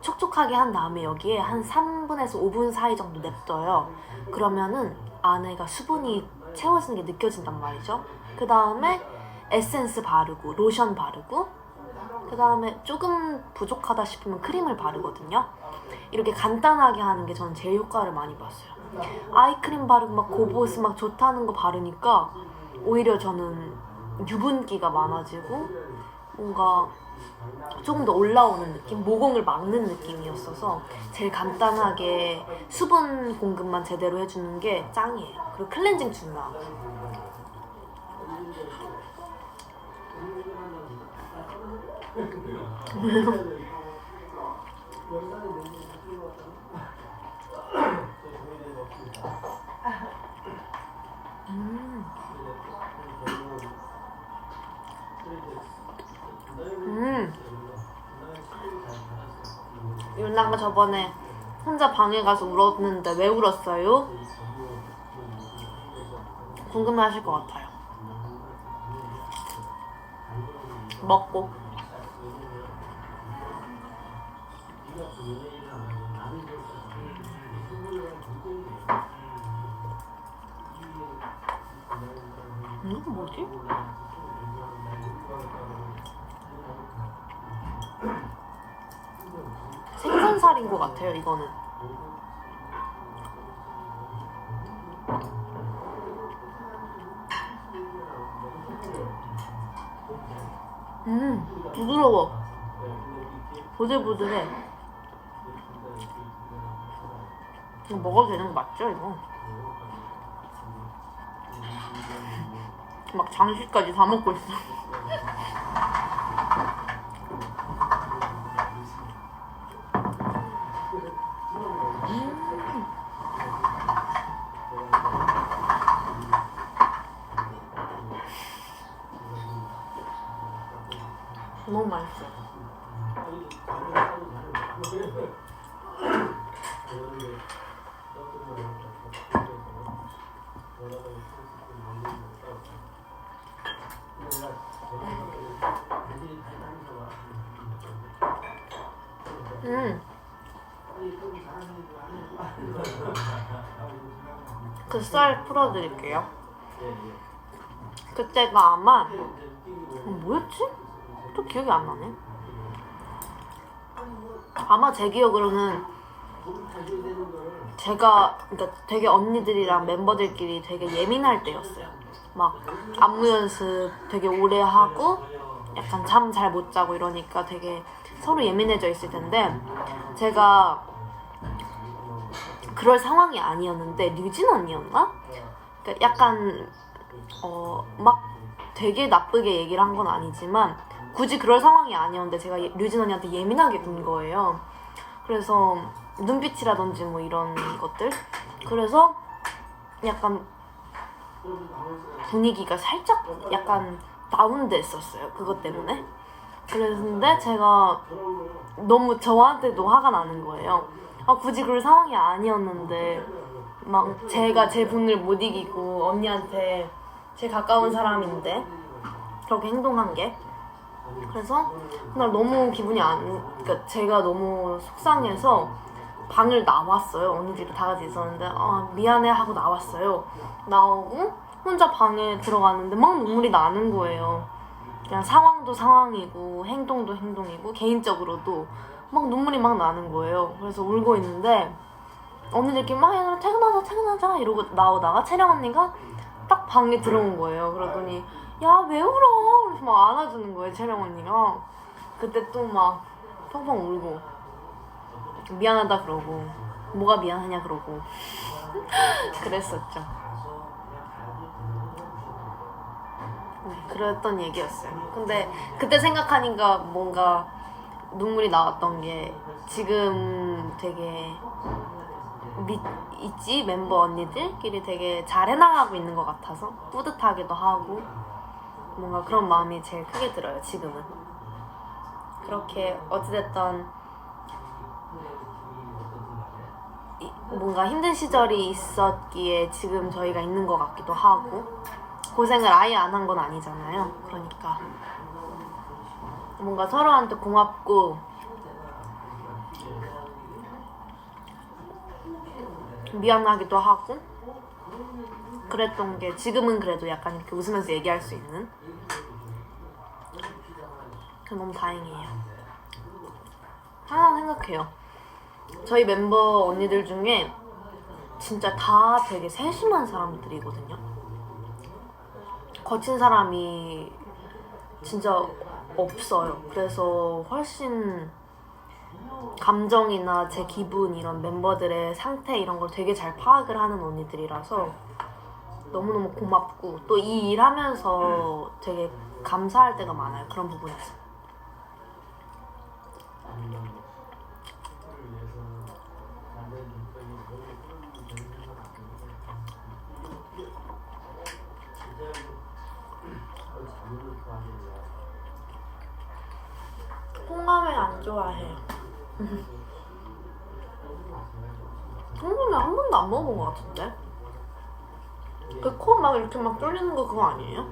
촉촉하게 한 다음에 여기에 한 3분에서 5분 사이 정도 냅둬요. 그러면은 안에가 수분이 채워지는 게 느껴진단 말이죠. 그 다음에 에센스 바르고 로션 바르고 그 다음에 조금 부족하다 싶으면 크림을 바르거든요. 이렇게 간단하게 하는 게 저는 제일 효과를 많이 봤어요. 아이크림 바르고 막 고보스 막 좋다는 거 바르니까 오히려 저는 유분기가 많아지고 뭔가 조금 더 올라오는 느낌? 모공을 막는 느낌이었어서 제일 간단하게 수분 공급만 제대로 해주는 게 짱이에요. 그리고 클렌징 중요하고. 유나가 저번에 혼자 방에 가서 울었는데 왜 울었어요? 궁금해하실 것 같아요. 먹고 이건 뭐지? 생선살인 것 같아요, 이거는. 부드러워. 보들보들해. 이거 먹어도 되는 거 맞죠, 이거? 막 장식까지 다 먹고 있어. 너무 맛있어. 그 쌀 풀어드릴게요. 그때가 아마 뭐였지? 또 기억이 안 나네. 아마 제 기억으로는 제가 그러니까 되게 언니들이랑 멤버들끼리 되게 예민할 때였어요. 막 안무 연습 되게 오래 하고 약간 잠 잘 못 자고 이러니까 되게 서로 예민해져 있을 텐데 제가 그럴 상황이 아니었는데 류진 언니였나? 그러니까 약간 막 되게 나쁘게 얘기를 한 건 아니지만 굳이 그럴 상황이 아니었는데 제가 류진 언니한테 예민하게 군 거예요. 그래서 눈빛이라든지 뭐 이런 것들 그래서 약간 분위기가 살짝 약간 다운됐었어요. 그것 때문에. 그랬는데 제가 너무 저한테도 화가 나는 거예요. 굳이 그럴 상황이 아니었는데 막 제가 제 분을 못 이기고 언니한테 제일 가까운 사람인데 그렇게 행동한 게 그래서 그날 너무 기분이 그러니까 제가 너무 속상해서 방을 나왔어요. 언니들이 다 같이 있었는데 미안해 하고 나왔어요. 나오고 혼자 방에 들어갔는데 막 눈물이 나는 거예요. 그냥 상황도 상황이고 행동도 행동이고 개인적으로도 막 눈물이 막 나는 거예요. 그래서 울고 있는데 언니들끼리 막 야, 퇴근하자 이러고 나오다가 채령 언니가 딱 방에 들어온 거예요. 그러더니 야 왜 울어? 그래서 막 안아주는 거예요. 채령 언니가. 그때 또 막 펑펑 울고 미안하다 그러고 뭐가 미안하냐 그러고 그랬었죠. 네, 그랬던 얘기였어요. 근데 그때 생각하니까 뭔가 눈물이 나왔던 게 지금 되게 있지 멤버 언니들끼리 되게 잘 해나가고 있는 것 같아서 뿌듯하기도 하고 뭔가 그런 마음이 제일 크게 들어요. 지금은 그렇게 어찌됐든 뭔가 힘든 시절이 있었기에 지금 저희가 있는 것 같기도 하고 고생을 아예 안 한 건 아니잖아요. 그러니까 뭔가 서로한테 고맙고 미안하기도 하고 그랬던 게 지금은 그래도 약간 이렇게 웃으면서 얘기할 수 있는 너무 다행이에요. 하나 생각해요. 저희 멤버 언니들 중에 진짜 다 되게 세심한 사람들이거든요. 거친 사람이 진짜 없어요. 그래서 훨씬 감정이나 제 기분 이런 멤버들의 상태 이런 걸 되게 잘 파악을 하는 언니들이라서 너무너무 고맙고 또 이 일 하면서 되게 감사할 때가 많아요. 그런 부분에서. 홍합을 안 좋아해요. 홍합을 한 번도 안 먹어본 것 같은데? 그 코 막 이렇게 막 뚫리는 거 그거 아니에요?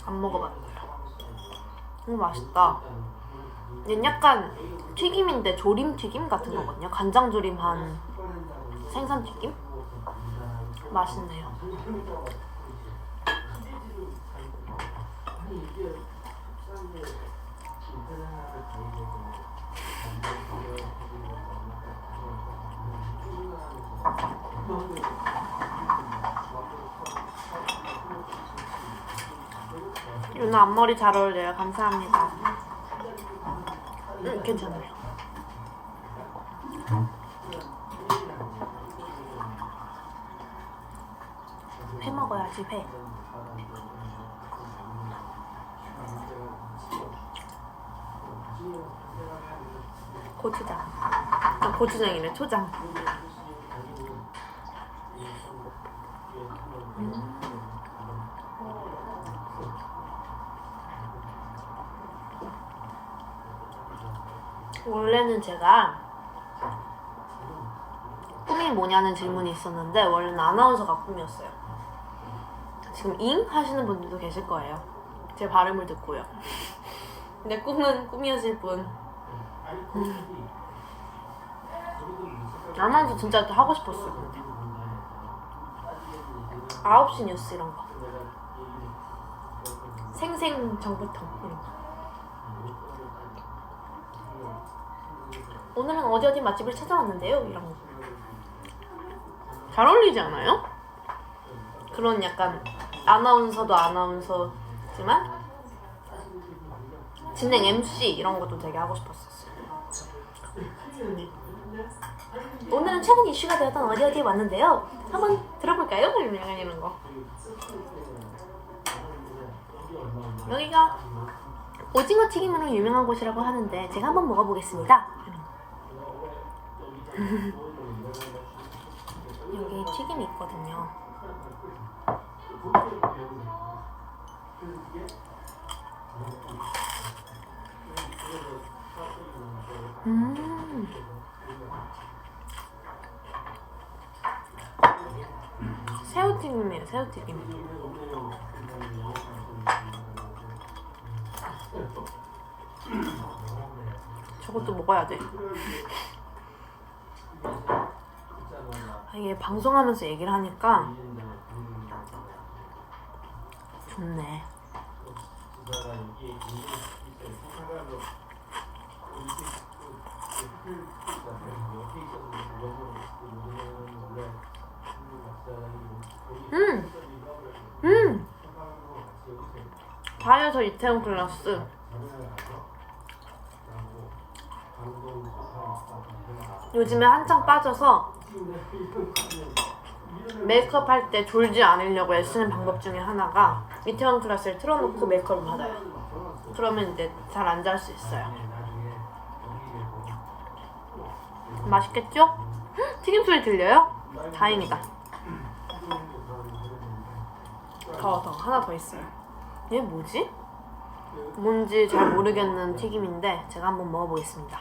안 먹어봤어요. 맛있다. 얘는 약간 튀김인데 조림튀김 같은 거거든요. 간장조림한 생선튀김? 맛있네요. 유나 앞머리 잘 어울려요. 감사합니다. 괜찮아요. 회 먹어야지, 회. 고추장. 고추장이래, 초장. 원래는 제가 꿈이 뭐냐는 질문이 있었는데 원래는 아나운서가 꿈이었어요. 지금 잉? 하시는 분들도 계실 거예요. 제 발음을 듣고요. 내 꿈은 꿈이었을 뿐. 아나운서 진짜 하고 싶었어요. 근데 9시 뉴스 이런 거. 생생 정보통 이런 거. 오늘은 어디 어디 맛집을 찾아왔는데요. 이런 거. 잘 어울리지 않아요? 그런 약간 아나운서도 아나운서지만 진행 MC 이런 것도 되게 하고 싶었었어요. 오늘은 최근 이슈가 되었던 어디 어디에 왔는데요. 한번 들어볼까요? 이런 거. 여기가 오징어 튀김으로 유명한 곳이라고 하는데 제가 한번 먹어보겠습니다. 여기 튀김이 있거든요. 새우튀김이에요, 새우튀김. 저것도 먹어야 돼. 이게 방송하면서 얘기를 하니까 좋네. 다이어서 이태원 클라스. 요즘에 한창 빠져서 메이크업 할 때 졸지 않으려고 애쓰는 방법 중에 하나가 이태원 클라스를 틀어놓고 메이크업을 받아요. 그러면 이제 잘 안 잘 수 있어요. 맛있겠죠? 튀김 소리 들려요? 다행이다. 더 하나 더 있어요. 얘 뭐지? 뭔지 잘 모르겠는 튀김인데 제가 한번 먹어보겠습니다.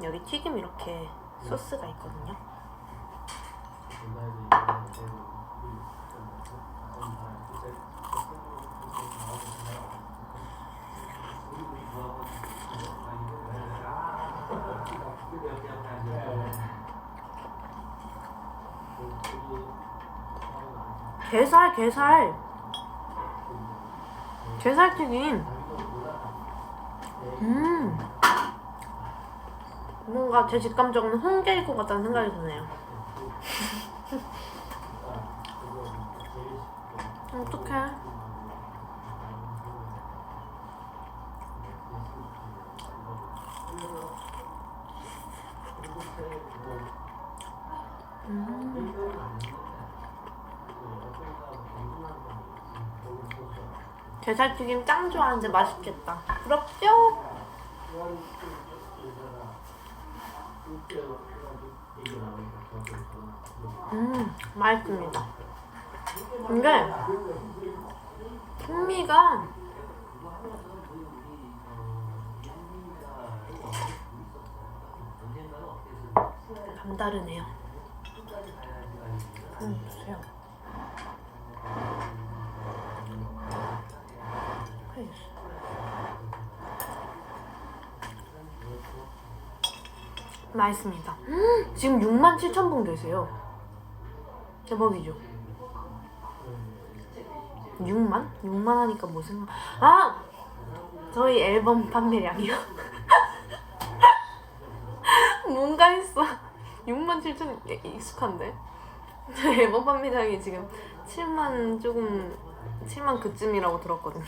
여기 튀김 이렇게 소스가 있거든요. 게살튀김. 뭔가 제 직감적으로는 홍게일 것 같다는 생각이 드네요. 어떡해. 게살튀김 짱 좋아하는데 맛있겠다. 부럽죠? 맛있습니다. 근데 풍미가 남다르네요. 주세요. 맛있습니다. 지금 67,000분 계세요. 대박이죠? 6만? 6만 하니까 뭐 생각... 저희 앨범 판매량이요? 뭔가 했어. 67,000 익숙한데? 저희 앨범 판매량이 지금 7만 조금... 7만 그쯤이라고 들었거든요.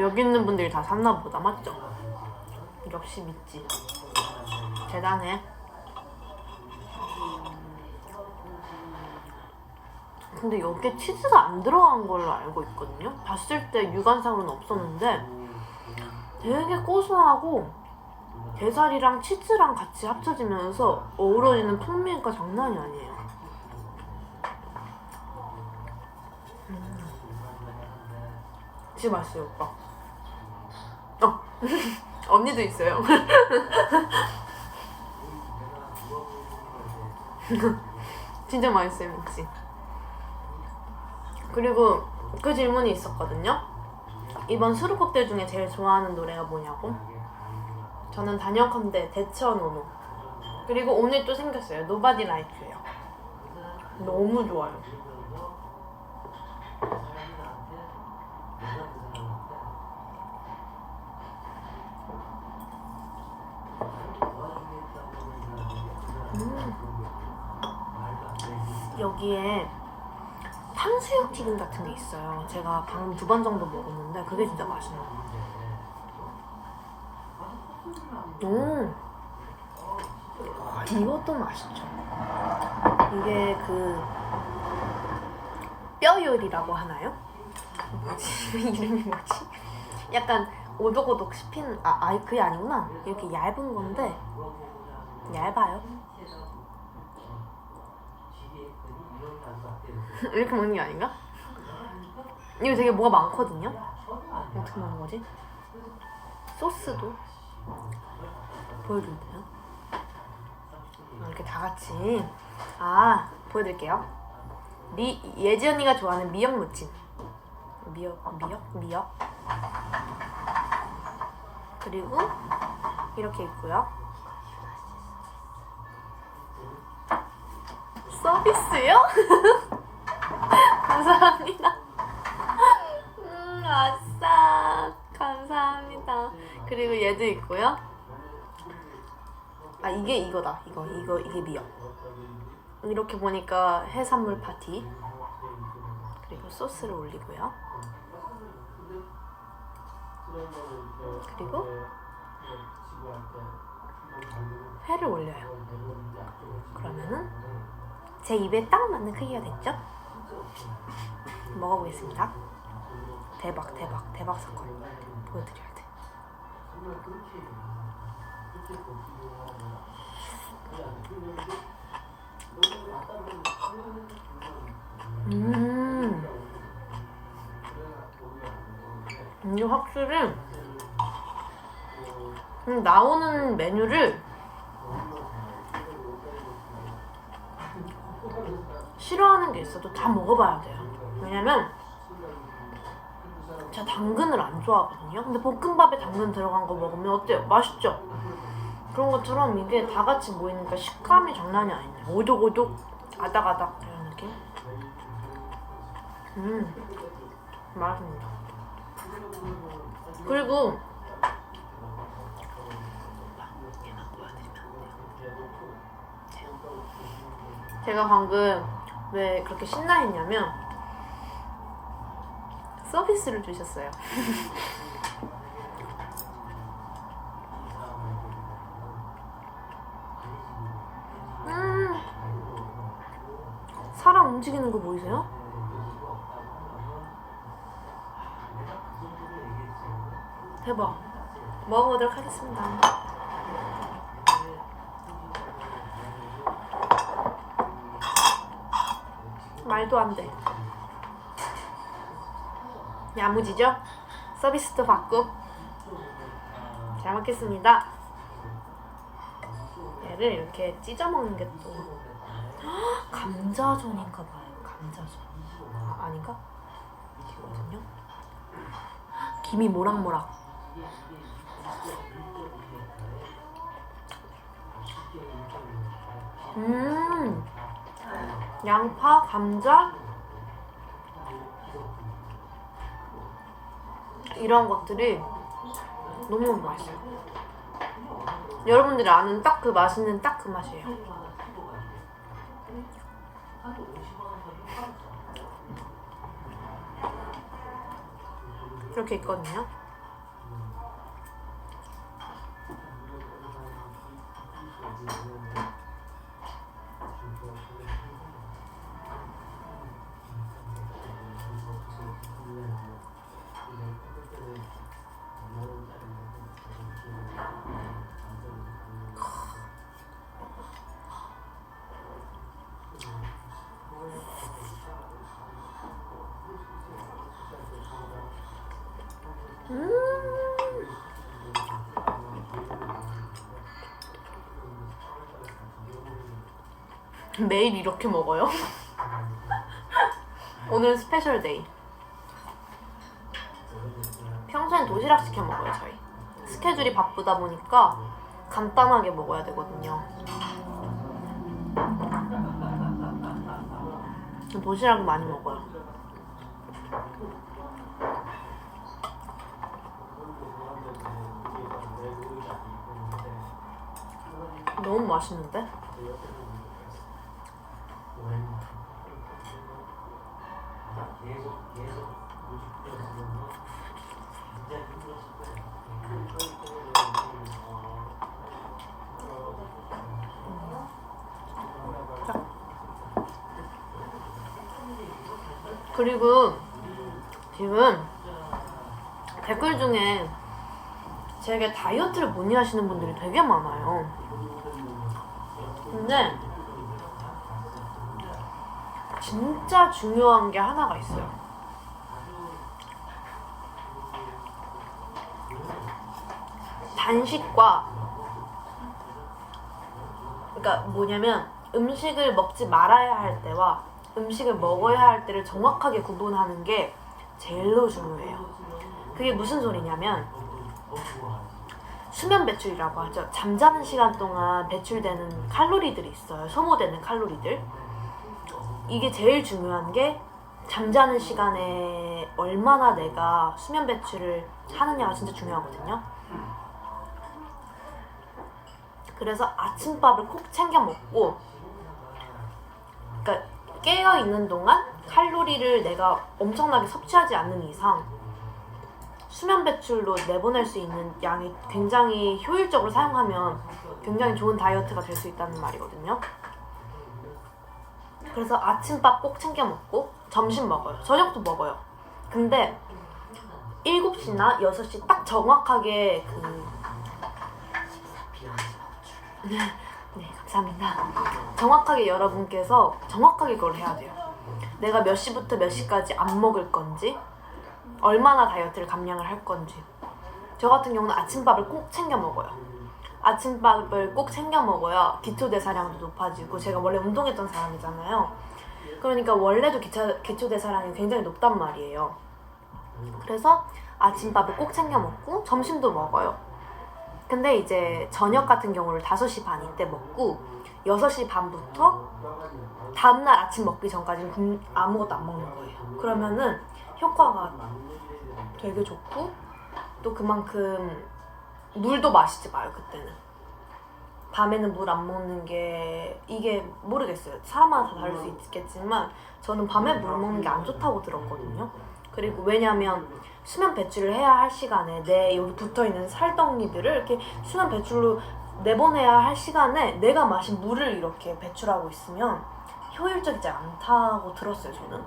여기 있는 분들이 다 샀나 보다. 맞죠? 역시 믿지. 대단해. 근데 여기에 치즈가 안 들어간 걸로 알고 있거든요. 봤을 때 육안상으로는 없었는데 되게 고소하고 게살이랑 치즈랑 같이 합쳐지면서 어우러지는 풍미가 장난이 아니에요. 진짜 맛있어요, 오빠. 언니도 있어요. 진짜 맛있어요, 민지. 그리고 그 질문이 있었거든요. 이번 수록곡들 중에 제일 좋아하는 노래가 뭐냐고. 저는 단연컨대 대처 노노. 그리고 오늘 또 생겼어요. Nobody Like You예요. 너무 좋아요. 여기에 탕수육 튀김 같은 게 있어요. 제가 방금 2번 정도 먹었는데 그게 진짜 맛있네요. 이것도 맛있죠. 이게 그 뼈요리라고 하나요? 뭐지? 이름이 뭐지? 약간 오독오독 씹히는 그게 아니구나. 이렇게 얇은 건데 얇아요. 이렇게 먹는 게 아닌가? 이거 되게 뭐가 많거든요? 어떻게 먹는 거지? 소스도 보여줄게요. 이렇게 다 같이 보여드릴게요. 예지 언니가 좋아하는 미역 무침. 미역. 그리고 이렇게 있고요. 서비스요? 감사합니다. 아싸. 감사합니다. 그리고 얘도 있고요. 이게 이거다. 이게 미역. 이렇게 보니까 해산물 파티. 그리고 소스를 올리고요. 그리고 회를 올려요. 그러면은 제 입에 딱 맞는 크기가 됐죠? 먹어보겠습니다. 대박 사건. 보여드려야 돼. 이게 확실히 나오는 메뉴를 싫어하는 게 있어도 다 먹어봐야 돼요. 왜냐면 제가 당근을 안 좋아하거든요. 근데 볶음밥에 당근 들어간 거 먹으면 어때요? 맛있죠? 그런 것처럼 이게 다 같이 모이니까 식감이 장난이 아니네. 오독오독 아닥아닥 이런 느낌. 맛있습니다. 그리고 얘만 보여드리면 안 돼요. 제가 방금 왜 그렇게 신나 했냐면 서비스를 주셨어요. 사람 움직이는 거 보이세요? 대박. 먹어보도록 하겠습니다. 말도 안 돼. 야무지죠? 서비스도 받고. 잘 먹겠습니다. 얘를 이렇게 찢어 먹는 게 또 감자전인가 봐요. 감자전. 아닌가? 이거거든요. 김이 모락모락. 양파, 감자 이런 것들이 너무 맛있어요. 여러분들이 아는 딱 그 맛있는 딱 그 맛이에요. 이렇게 있거든요. 매일 이렇게 먹어요? 오늘 스페셜 데이. 평소엔 도시락 시켜 먹어요, 저희. 스케줄이 바쁘다 보니까 간단하게 먹어야 되거든요. 도시락을 많이 먹어요. 너무 맛있는데? 그리고 지금 댓글 중에 제게 다이어트를 문의하시는 분들이 되게 많아요. 근데 진짜 중요한 게 하나가 있어요. 단식과, 그러니까 뭐냐면 음식을 먹지 말아야 할 때와 음식을 먹어야 할 때를 정확하게 구분하는 게 제일로 중요해요. 그게 무슨 소리냐면 수면 배출이라고 하죠. 잠자는 시간 동안 배출되는 칼로리들이 있어요. 소모되는 칼로리들. 이게 제일 중요한 게 잠자는 시간에 얼마나 내가 수면 배출을 하느냐가 진짜 중요하거든요. 그래서 아침밥을 꼭 챙겨 먹고, 그러니까 깨어있는 동안 칼로리를 내가 엄청나게 섭취하지 않는 이상 수면 배출로 내보낼 수 있는 양이 굉장히 효율적으로 사용하면 굉장히 좋은 다이어트가 될 수 있다는 말이거든요. 그래서 아침밥 꼭 챙겨 먹고 점심 먹어요. 저녁도 먹어요. 근데 7시나 6시 딱 정확하게 네, 감사합니다. 정확하게 여러분께서 정확하게 그걸 해야 돼요. 내가 몇 시부터 몇 시까지 안 먹을 건지, 얼마나 다이어트를 감량을 할 건지. 저 같은 경우는 아침밥을 꼭 챙겨 먹어요. 아침밥을 꼭 챙겨 먹어야 기초대사량도 높아지고, 제가 원래 운동했던 사람이잖아요. 그러니까 원래도 기초대사량이 굉장히 높단 말이에요. 그래서 아침밥을 꼭 챙겨 먹고 점심도 먹어요. 근데 이제 저녁 같은 경우를 5시 반 이때 먹고 6시 반부터 다음날 아침 먹기 전까지는 아무것도 안 먹는 거예요. 그러면은 효과가 되게 좋고, 또 그만큼 물도 마시지 마요. 그때는 밤에는 물 안 먹는 게, 이게 모르겠어요, 사람마다 다 다를 수 있겠지만 저는 밤에 물 먹는 게 안 좋다고 들었거든요. 그리고 왜냐면 수면 배출을 해야 할 시간에 내 여기 붙어있는 살덩이들을 이렇게 수면 배출로 내보내야 할 시간에 내가 마신 물을 이렇게 배출하고 있으면 효율적이지 않다고 들었어요. 저는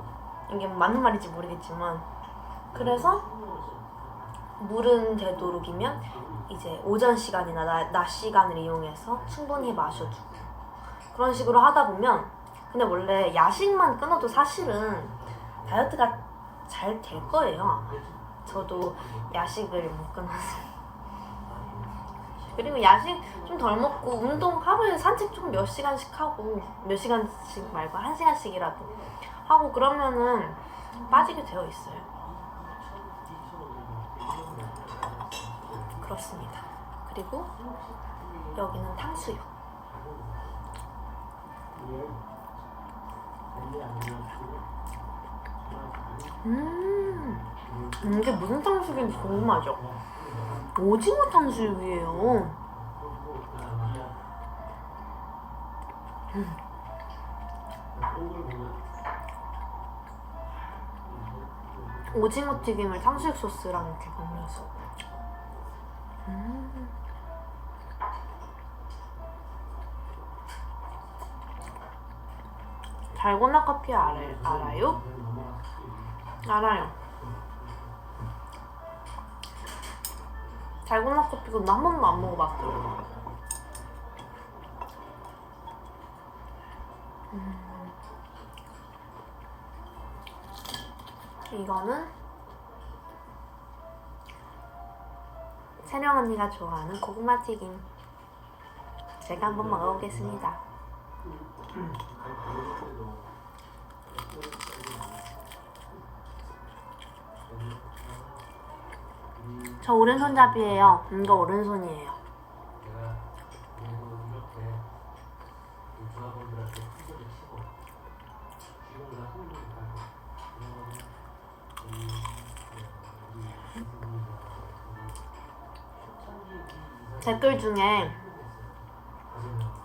이게 맞는 말인지 모르겠지만. 그래서 물은 되도록이면 이제 오전 시간이나 낮 시간을 이용해서 충분히 마셔주고, 그런 식으로 하다 보면, 근데 원래 야식만 끊어도 사실은 다이어트가 잘 될 거예요, 아마. 저도 야식을 못 끊어서. 그리고 야식 좀 덜 먹고 운동, 하루에 산책 좀 몇 시간씩 하고, 몇 시간씩 말고 1시간씩이라도 하고 그러면은 빠지게 되어 있어요. 그렇습니다. 그리고 여기는 탕수육. 이게 무슨 탕수육인지 궁금하죠? 오징어 탕수육이에요. 오징어 튀김을 탕수육 소스랑 이렇게 먹으면서 달고나 커피 알아요? 알아요. 달고나 커피도 한 번도 안 먹어봤어요. 이거는 세령 언니가 좋아하는 고구마 튀김. 제가 한번 먹어보겠습니다. 저 오른손잡이에요. 이거 오른손이에요. 댓글 중에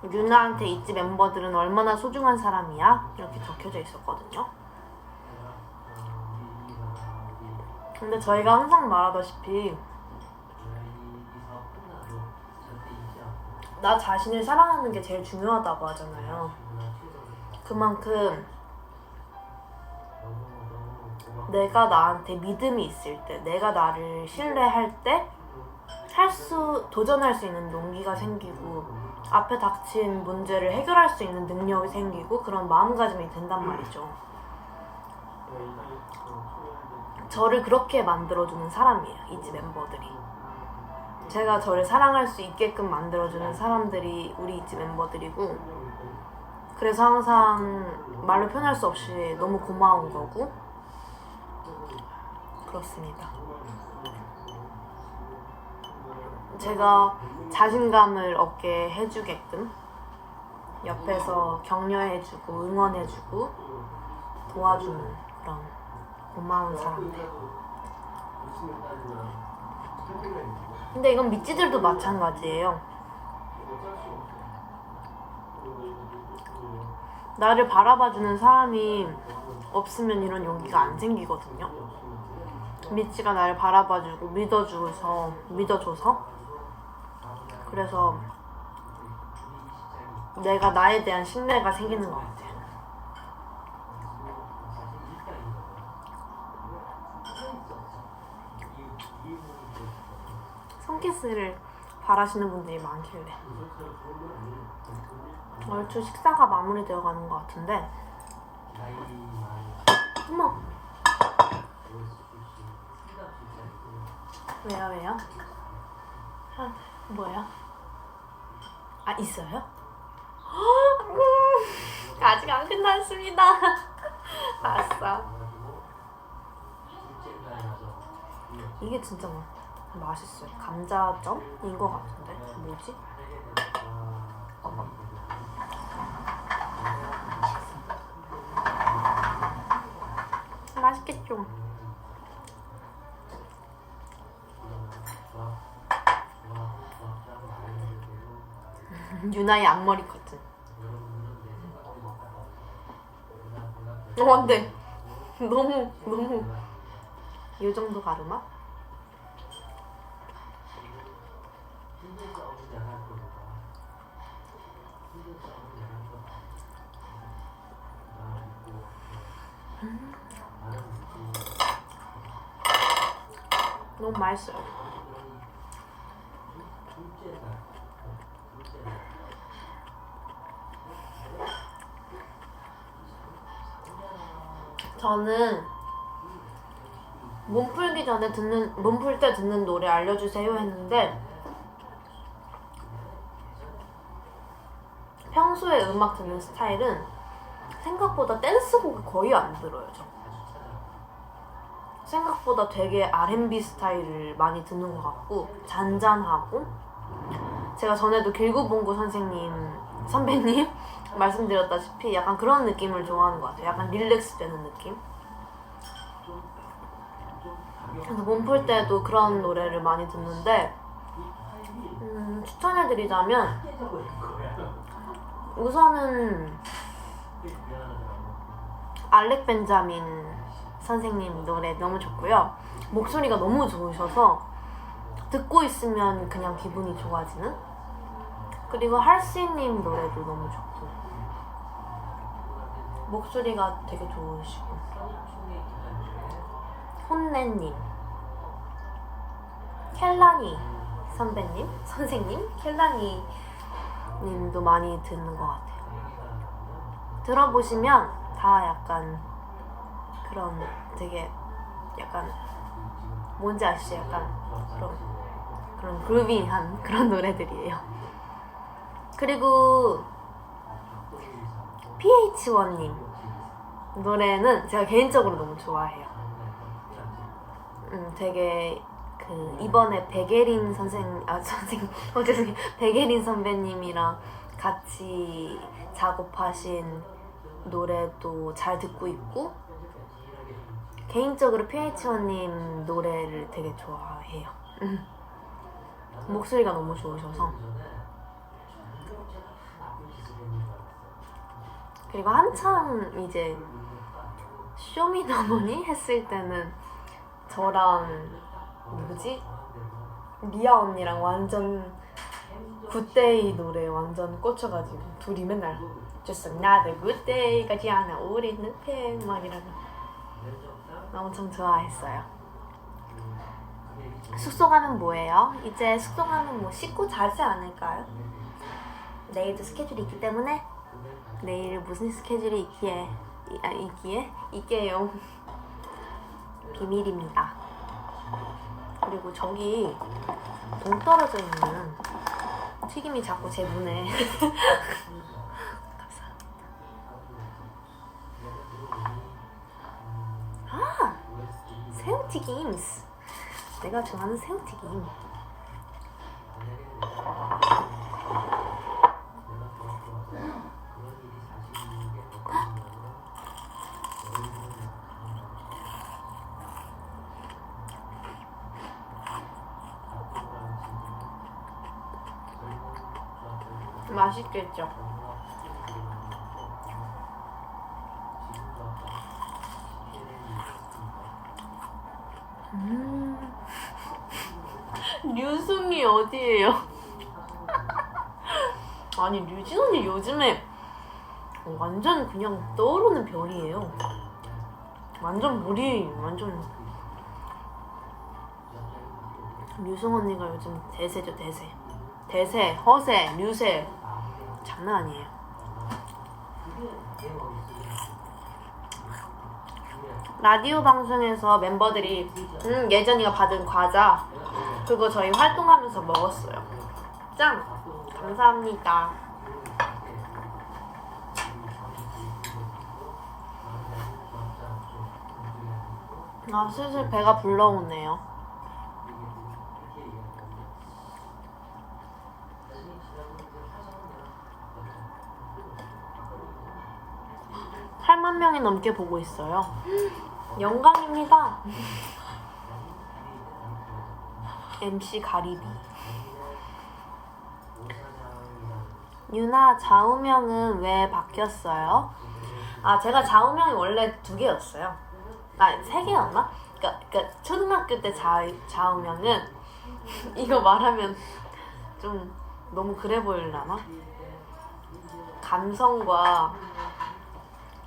유나한테 있지 멤버들은 얼마나 소중한 사람이야? 이렇게 적혀져 있었거든요. 근데 저희가 항상 말하다시피 나 자신을 사랑하는 게 제일 중요하다고 하잖아요. 그만큼 내가 나한테 믿음이 있을 때, 내가 나를 신뢰할 때 도전할 수 있는 용기가 생기고 앞에 닥친 문제를 해결할 수 있는 능력이 생기고 그런 마음가짐이 된단 말이죠. 저를 그렇게 만들어주는 사람이에요, 이지 멤버들이. 제가 저를 사랑할 수 있게끔 만들어주는 사람들이 우리 이지 멤버들이고, 그래서 항상 말로 표현할 수 없이 너무 고마운 거고 그렇습니다. 제가 자신감을 얻게 해주게끔 옆에서 격려해주고 응원해주고 도와주는 그런 고마운 사람들. 근데 이건 미찌들도 마찬가지예요. 나를 바라봐주는 사람이 없으면 이런 용기가 안 생기거든요. 미찌가 나를 바라봐주고 믿어줘서 그래서 내가 나에 대한 신뢰가 생기는 것 같아요. 손키스를 바라시는 분들이 많길래 얼추 식사가 마무리되어 가는 것 같은데. 어머! 왜요? 뭐예요? 아, 있어요? 아직 안 끝났습니다. 아싸. 이게 진짜 맛있어요. 감자점인 것 같은데 뭐지? 맛있겠죠? 유나의 앞머리 커튼. 안돼. 너무 이 정도 가르마? 너무 맛있어요. 저는 몸풀기 전에 몸풀 때 듣는 노래 알려주세요 했는데, 평소에 음악 듣는 스타일은 생각보다 댄스곡을 거의 안 들어요. 저 생각보다 되게 R&B 스타일을 많이 듣는 것 같고 잔잔하고, 제가 전에도 길구봉구 선배님 말씀드렸다시피 약간 그런 느낌을 좋아하는 것 같아요. 약간 릴렉스 되는 느낌. 그래서 몸풀 때도 그런 노래를 많이 듣는데, 추천해드리자면 우선은 알렉 벤자민 선생님 노래 너무 좋고요. 목소리가 너무 좋으셔서 듣고 있으면 그냥 기분이 좋아지는. 그리고 할씨님 노래도 너무 좋고 목소리가 되게 좋으시고, 혼내님, 켈라니 선생님 켈라니 님도 많이 듣는 것 같아요. 들어보시면 다 약간 그런 되게 약간 뭔지 아시죠? 약간 그런 그루비한 그런 노래들이에요. 그리고 PH1님 노래는 제가 개인적으로 너무 좋아해요. 되게 그 이번에 백예린 죄송해요. 백예린 선배님이랑 같이 작업하신 노래도 잘 듣고 있고, 개인적으로 PH1님 노래를 되게 좋아해요. 목소리가 너무 좋으셔서. 그리고 한참 이제 쇼미더머니 했을 때는 저랑 리아 언니랑 완전 굿데이 노래 완전 꽂혀가지고 둘이 맨날 Just another good day 가지 않아 우리 늪에 막 이러고 엄청 좋아했어요. 숙소 가면 뭐예요? 이제 숙소 가면 뭐 씻고 자지 않을까요? 내일도 스케줄이 있기 때문에 내일 무슨 스케줄이 있게요. 비밀입니다. 그리고 저기 동떨어져 있는 튀김이 자꾸 제 눈에 아! 새우튀김! 내가 좋아하는 새우튀김. 맛있겠죠? 류승이 어디에요? 아니 류진 언니 요즘에 완전 그냥 떠오르는 별이에요. 완전 류승 언니가 요즘 대세죠. 대세, 허세, 류세 장난 아니에요. 라디오 방송에서 멤버들이 예전이가 받은 과자 그거 저희 활동하면서 먹었어요. 짱! 감사합니다. 아, 슬슬 배가 불러오네요. (8만 명이) 넘게 보고 있어요. 영광입니다. MC 가리비. 유나 좌우명은 왜 바뀌었어요? 아, 제가 좌우명이 원래 2개였어요. 아, 3개였나? 그러니까 초등학교 때 좌우명은 이거 말하면 좀 너무 그래 보이려나? 감성과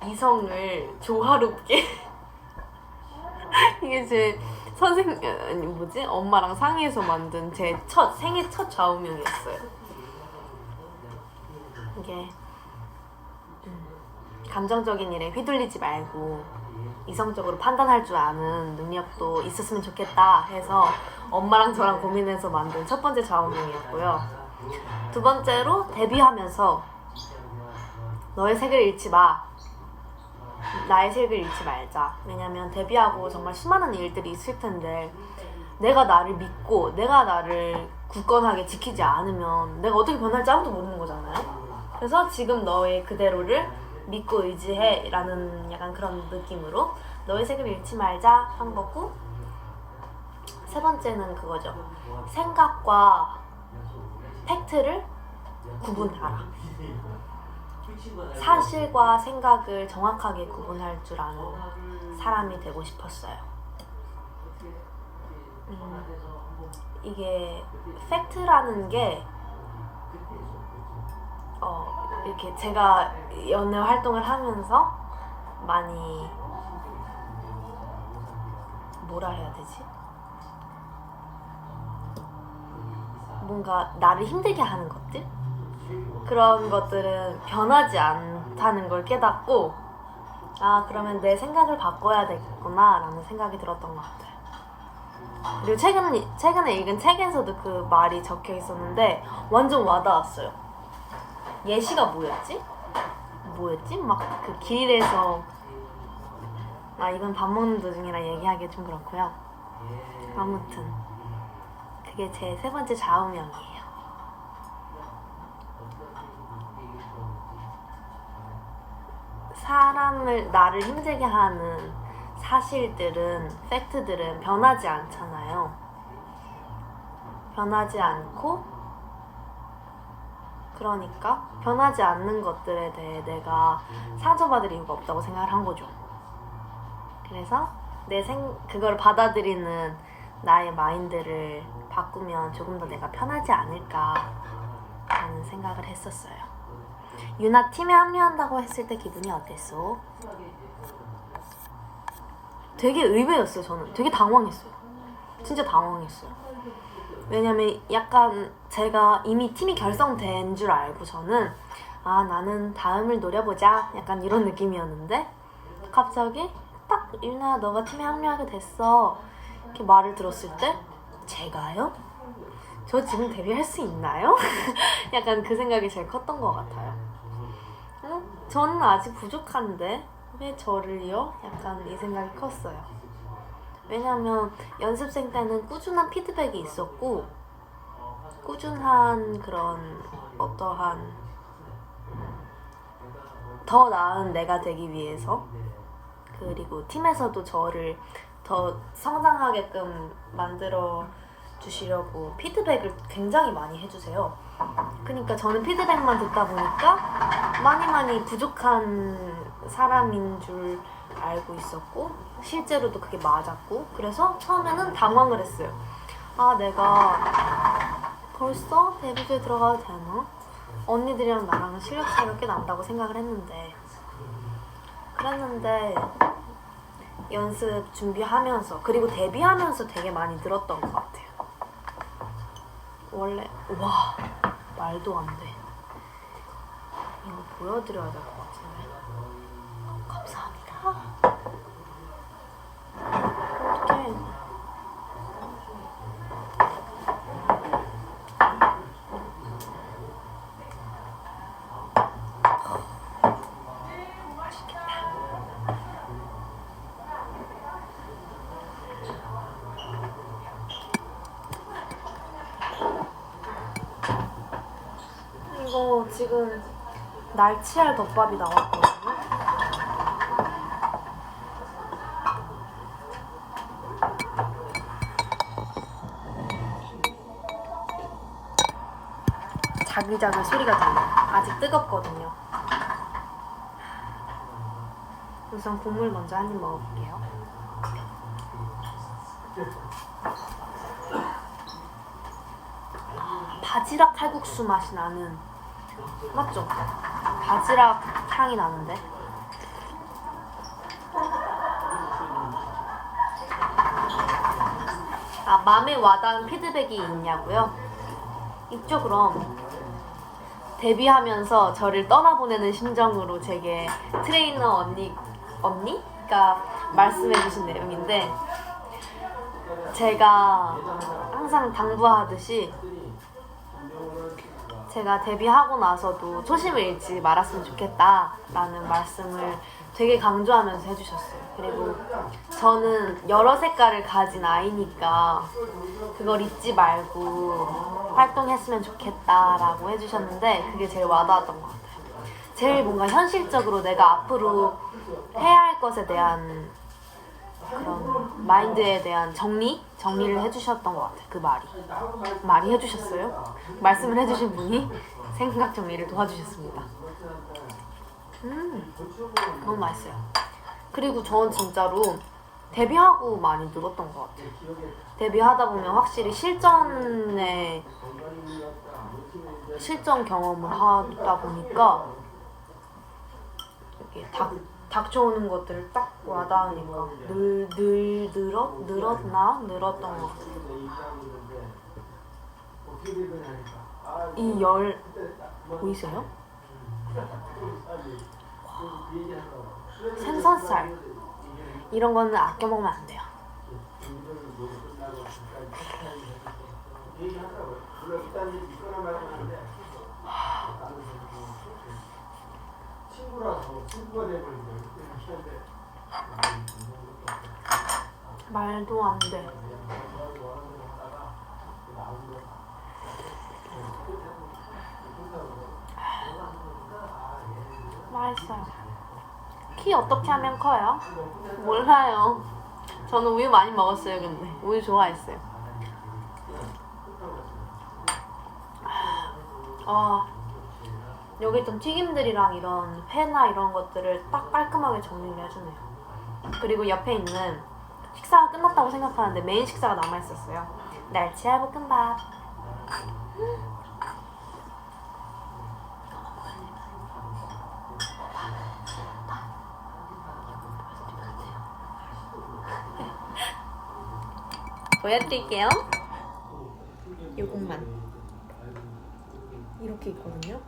이성을 조화롭게 이게 제 엄마랑 상의해서 만든 제 생애 첫 좌우명이었어요. 이게 감정적인 일에 휘둘리지 말고 이성적으로 판단할 줄 아는 능력도 있었으면 좋겠다 해서 엄마랑 저랑 고민해서 만든 첫 번째 좌우명이었고요. 2번째로 데뷔하면서 너의 색을 잃지 마, 나의 색을 잃지 말자. 왜냐면 데뷔하고 정말 수많은 일들이 있을 텐데 내가 나를 믿고 내가 나를 굳건하게 지키지 않으면 내가 어떻게 변할지 아무도 모르는 거잖아요. 그래서 지금 너의 그대로를 믿고 의지해 라는 약간 그런 느낌으로 너의 색을 잃지 말자 한 거고, 3번째는 그거죠. 생각과 팩트를 구분하라. 사실과 생각을 정확하게 구분할 줄 아는 사람이 되고 싶었어요. 이게 팩트라는 게 이렇게 제가 연애 활동을 하면서 많이 뭐라 해야 되지? 뭔가 나를 힘들게 하는 것들? 그런 것들은 변하지 않다는 걸 깨닫고, 아, 그러면 내 생각을 바꿔야 되겠구나 라는 생각이 들었던 것 같아요. 그리고 최근에 읽은 책에서도 그 말이 적혀 있었는데 완전 와닿았어요. 예시가 뭐였지? 막 그 길에서, 아, 이건 밥 먹는 도중이라 얘기하기 좀 그렇고요. 아무튼 그게 제 세 번째 좌우명이에요. 나를 힘들게 하는 사실들은, 팩트들은 변하지 않잖아요. 변하지 않고, 그러니까 변하지 않는 것들에 대해 내가 상처받을 이유가 없다고 생각을 한 거죠. 그래서 그걸 받아들이는 나의 마인드를 바꾸면 조금 더 내가 편하지 않을까라는 생각을 했었어요. 유나 팀에 합류한다고 했을 때 기분이 어땠어? 되게 의외였어요. 저는 되게 당황했어요. 진짜 당황했어요. 왜냐면 약간 제가 이미 팀이 결성된 줄 알고 저는 나는 다음을 노려보자 약간 이런 느낌이었는데 갑자기 딱 유나야 너가 팀에 합류하게 됐어 이렇게 말을 들었을 때 제가요? 저 지금 데뷔할 수 있나요? 약간 그 생각이 제일 컸던 것 같아요. 저는 아직 부족한데 왜 저를요? 약간 이 생각이 컸어요. 왜냐면 연습생 때는 꾸준한 피드백이 있었고 꾸준한 그런 어떠한 더 나은 내가 되기 위해서 그리고 팀에서도 저를 더 성장하게끔 만들어 주시려고 피드백을 굉장히 많이 해주세요. 그러니까 저는 피드백만 듣다 보니까 많이 부족한 사람인 줄 알고 있었고 실제로도 그게 맞았고 그래서 처음에는 당황을 했어요. 내가 벌써 데뷔에 들어가도 되나? 언니들이랑 나랑 실력 차이가 꽤 난다고 생각을 했는데 그랬는데 연습 준비하면서 그리고 데뷔하면서 되게 많이 늘었던 것 같아요. 원래 와 말도 안 돼. 이거 보여드려야 될 것 같은데. 감사합니다. 어떡해. 이거 지금 날치알 덮밥이 나왔거든요. 자글자글 소리가 들려요. 아직 뜨겁거든요. 우선 국물 먼저 한 입 먹어볼게요. 바지락 칼국수 맛이 나는 맞죠? 바지락 향이 나는데 마음에 와닿은 피드백이 있냐고요? 있죠. 그럼 데뷔하면서 저를 떠나보내는 심정으로 제게 트레이너 언니가 말씀해주신 내용인데 제가 항상 당부하듯이 제가 데뷔하고 나서도 초심을 잃지 말았으면 좋겠다라는 말씀을 되게 강조하면서 해주셨어요. 그리고 저는 여러 색깔을 가진 아이니까 그걸 잊지 말고 활동했으면 좋겠다라고 해주셨는데 그게 제일 와닿았던 것 같아요. 제일 뭔가 현실적으로 내가 앞으로 해야 할 것에 대한 그런 마인드에 대한 정리를 해주셨던 것 같아요. 그 말이 해주셨어요. 말씀을 해주신 분이 생각 정리를 도와주셨습니다. 너무 맛있어요. 그리고 저는 진짜로 데뷔하고 많이 늘었던 것 같아요. 데뷔하다 보면 확실히 실전 경험을 하다 보니까 이게 닥쳐오는 것들을 딱 와닿으니까 늘었던 것 같아요. 이 열 보이세요? 생선살 이런 거는 아껴 먹으면 안 돼요. 말도 안 돼. 맛있어요. 키 어떻게 하면 커요? 몰라요. 저는 우유 많이 먹었어요. 근데 우유 좋아했어요. 여기 있던 튀김들이랑 이런 회나 이런 것들을 딱 깔끔하게 정리를 해주네요. 그리고 옆에 있는 식사가 끝났다고 생각하는데 메인 식사가 남아있었어요. 날치알 볶음밥. 보여드릴게요. 요것만 이렇게 있거든요.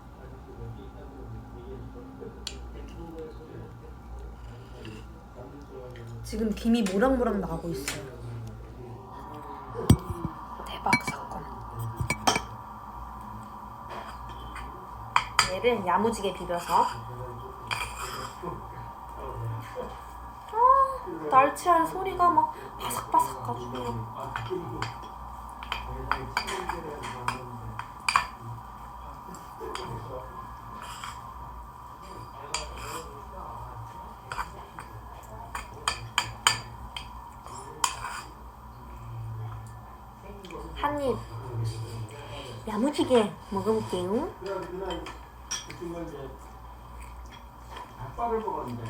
지금 김이 모락모락 나고 있어요. 대박 사건. 얘를 야무지게 비벼서. 날치알 소리가 막 바삭바삭 가지고. 한입 야무지게 먹어볼게요. 아빠를 먹었는데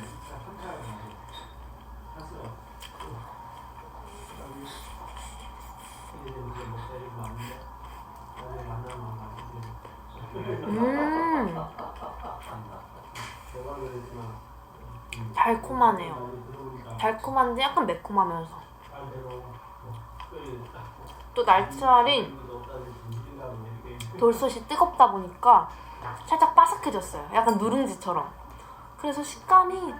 샀어요. 달콤하네요. 달콤한데 약간 매콤하면서. 또 날치알이 돌솥이 뜨겁다 보니까 살짝 바삭해졌어요. 약간 누룽지처럼. 그래서 식감이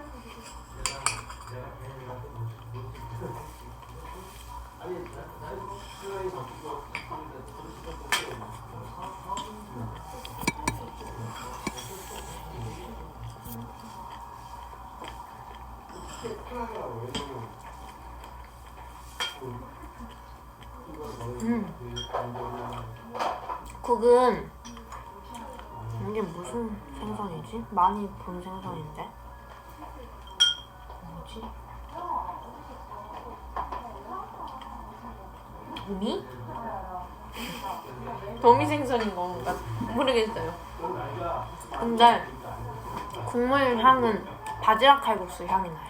국은 이게 무슨 생선이지? 많이 본 생선인데 뭐지? 도미? 도미 생선인 건가? 모르겠어요. 근데 국물 향은 바지락 칼국수 향이 나요.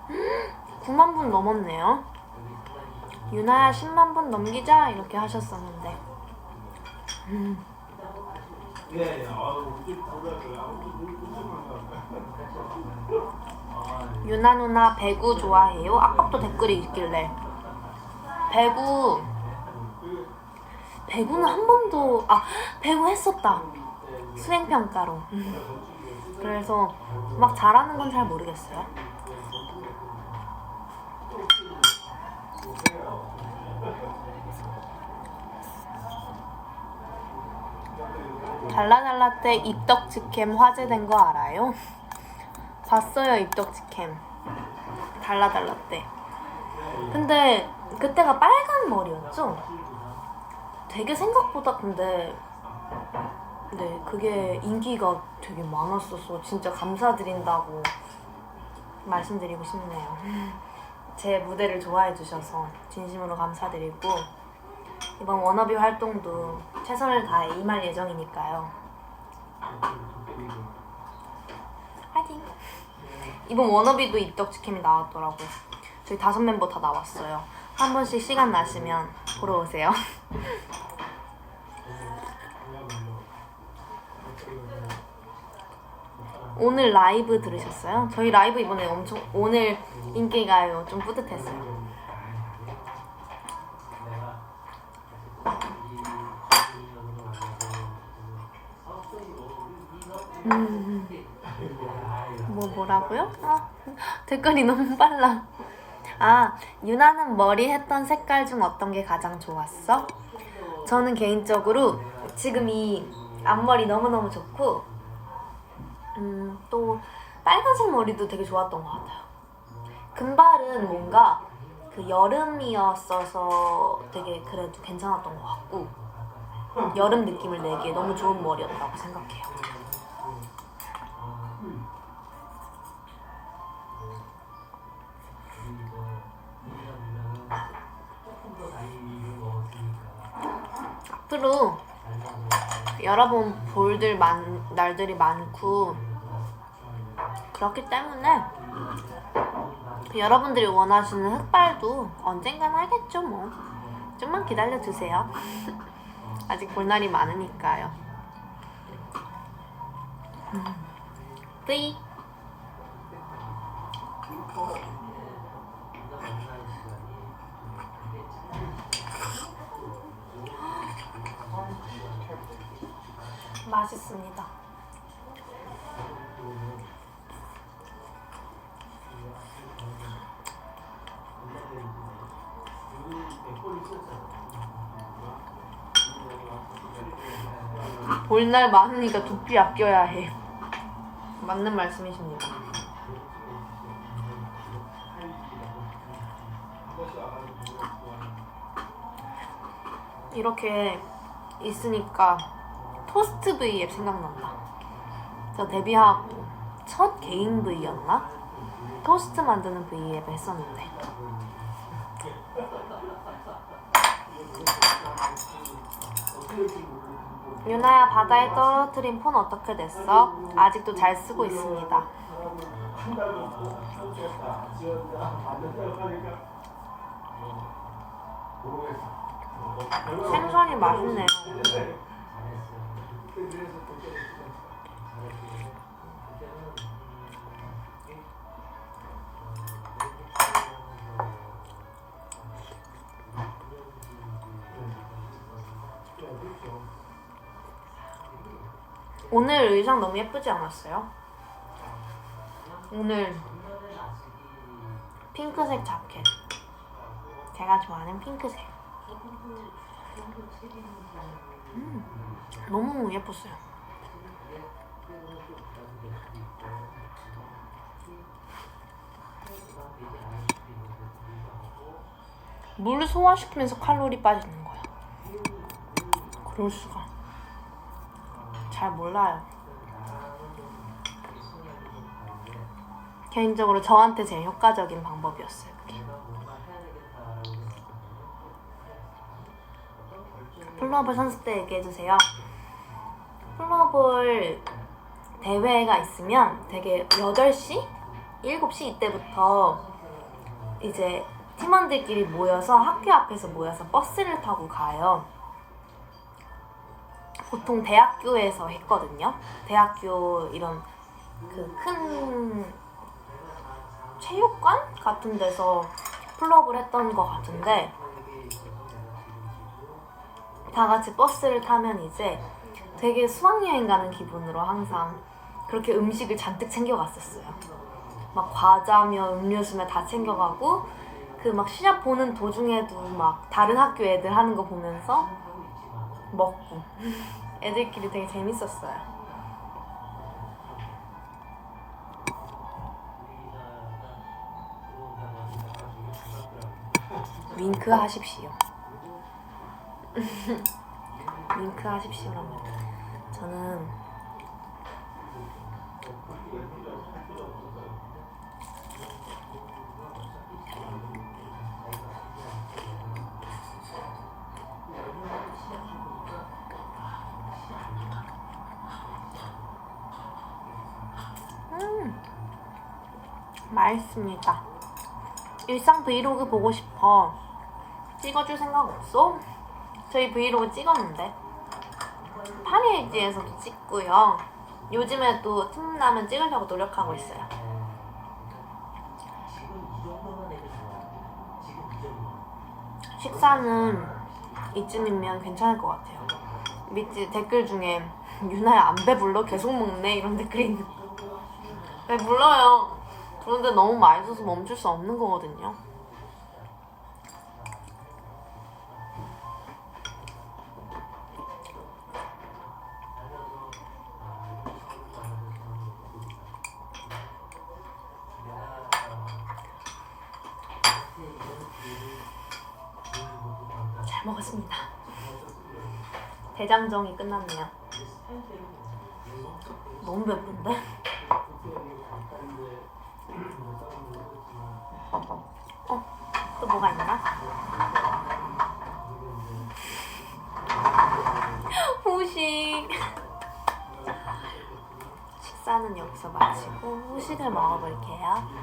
음, 9만 분 넘었네요. 유나야 10만 분 넘기자 이렇게 하셨었는데 유나 누나 배구 좋아해요? 아까부터 댓글이 있길래 배구는 한 번도 배구 했었다. 수행평가로. 그래서 막 잘하는 건 잘 모르겠어요. 달라달라 때 입덕지캠 화제된 거 알아요? 봤어요. 입덕지캠 달라달라 때. 근데 그때가 빨간 머리였죠? 되게 생각보다 근데 네 그게 인기가 되게 많았어서 진짜 감사드린다고 말씀드리고 싶네요. 제 무대를 좋아해 주셔서 진심으로 감사드리고 이번 워너비 활동도 최선을 다해 임할 예정이니까요. 파이팅! 이번 워너비도 입덕지캠이 나왔더라고요. 저희 5멤버 다 나왔어요. 한 번씩 시간 나시면 보러 오세요. 오늘 라이브 들으셨어요? 저희 라이브 이번에 오늘 인기가요. 좀 뿌듯했어요. 뭐라고요? 댓글이 너무 빨라. 유나는 머리 했던 색깔 중 어떤 게 가장 좋았어? 저는 개인적으로 지금 이 앞머리 너무너무 좋고 또 빨간색 머리도 되게 좋았던 것 같아요. 금발은 뭔가 그 여름이었어서 되게 그래도 괜찮았던 것 같고 여름 느낌을 내기에 너무 좋은 머리였다고 생각해요. 앞으로 여러 번 날들이 많고 그렇기 때문에 여러분들이 원하시는 흑발도 언젠간 하겠죠 뭐. 좀만 기다려주세요. 아직 볼 날이 많으니까요. 뿌이. 맛있습니다. 볼 날 많으니까 두피 아껴야 해. 맞는 말씀이십니다. 이렇게 있으니까 토스트 V앱 생각난다. 저 데뷔하고 첫 개인 V였나? 토스트 만드는 V앱 했었는데 유나야, 바다에 떨어뜨린 폰 어떻게 됐어? 아직도 잘 쓰고 있습니다. 생선이 맛있네요. 오늘 의상 너무 예쁘지 않았어요? 오늘 핑크색 자켓, 제가 좋아하는 핑크색. 너무 예뻤어요. 물 소화시키면서 칼로리 빠지는 거야. 그럴 수가. 잘 몰라요. 개인적으로 저한테 제일 효과적인 방법이었어요. 그게. 플로어볼 선수 때 얘기해주세요. 플로어볼 대회가 있으면 되게 8시? 7시 이때부터 이제 팀원들끼리 모여서 학교 앞에서 모여서 버스를 타고 가요. 보통 대학교에서 했거든요. 대학교 이런 그 큰 체육관 같은 데서 플로업을 했던 것 같은데 다 같이 버스를 타면 이제 되게 수학여행 가는 기분으로 항상 그렇게 음식을 잔뜩 챙겨갔었어요. 막 과자며 음료수며 다 챙겨가고 그 막 시합 보는 도중에도 막 다른 학교 애들 하는 거 보면서 먹고 애들끼리 되게 재밌었어요. 윙크 하십시오. 윙크 하십시오랍니다. 저는 맛있습니다. 일상 브이로그 보고 싶어. 찍어줄 생각 없어? 저희 브이로그 찍었는데 파리에이지에서도 찍고요. 요즘에 또 틈나면 찍으려고 노력하고 있어요. 식사는 이쯤이면 괜찮을 것 같아요. 밑에 댓글 중에 유나야 안 배불러? 계속 먹네? 이런 댓글이 있는 거. 배불러요. 그런데 너무 맛있어서 멈출 수 없는 거거든요. 잘 먹었습니다. 대장정이 끝났네요. 너무 배부른데? 또 뭐가 있나? 후식. 식사는 여기서 마치고 후식을 먹어볼게요.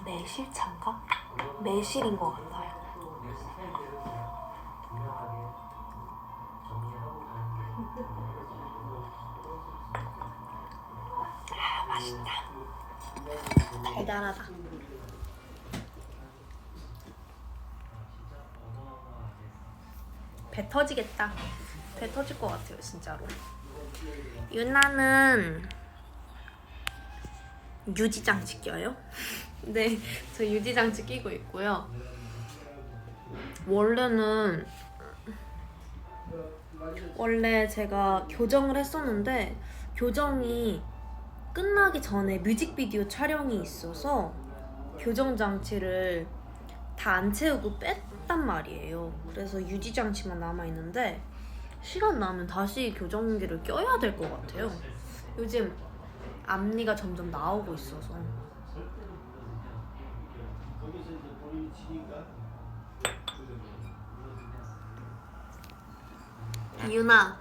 매실차인가? 매실인 것 같아요. 아, 맛있다. 달달하다. 배 터지겠다. 배 터질 것 같아요, 진짜로. 유나는 유지장치 껴요? 네, 저 유지장치 끼고 있고요. 원래 제가 교정을 했었는데 교정이 끝나기 전에 뮤직비디오 촬영이 있어서 교정 장치를 다 안 채우고 뺐단 말이에요. 그래서 유지장치만 남아있는데 시간 나면 다시 교정기를 껴야 될 것 같아요. 요즘 앞니가 점점 나오고 있어서. 유나,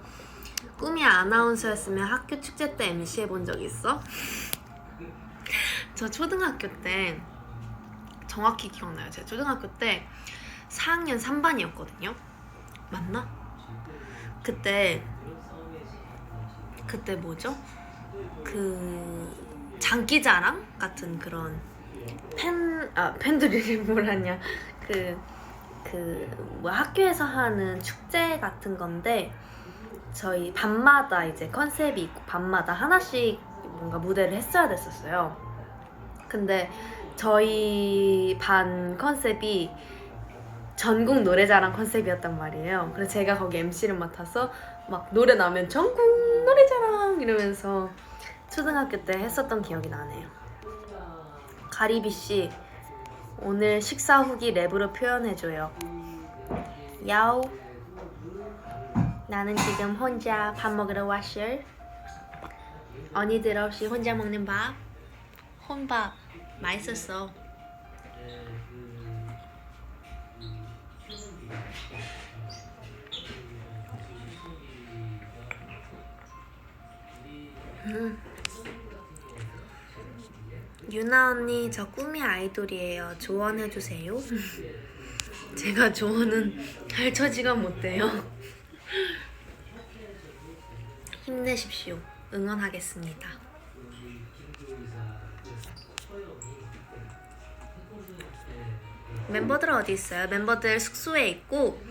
꿈이 아나운서였으면 학교 축제 때 MC 해본 적 있어? 저 초등학교 때 정확히 기억나요. 제가 초등학교 때 4학년 3반이었거든요. 맞나? 그때 뭐죠? 그 장기자랑 같은 그런 팬들이 뭐라냐, 학교에서 하는 축제 같은 건데 저희 반마다 이제 컨셉이 있고 반마다 하나씩 뭔가 무대를 했어야 됐었어요. 근데 저희 반 컨셉이 전국 노래자랑 컨셉이었단 말이에요. 그래서 제가 거기 MC를 맡아서 막 노래 나오면 전국 노래자랑 이러면서 초등학교 때 했었던 기억이 나네요. 가리비씨, 오늘 식사 후기 랩으로 표현해줘요. 야오, 나는 지금 혼자 밥 먹으러 왔어. 언니들 없이 혼자 먹는 밥. 혼밥 맛있었어. 유나 언니, 저 꿈이 아이돌이에요. 조언해주세요. 제가 조언은 할 처지가 못 돼요. 힘내십시오. 응원하겠습니다. 멤버들 어디 있어요? 멤버들 숙소에 있고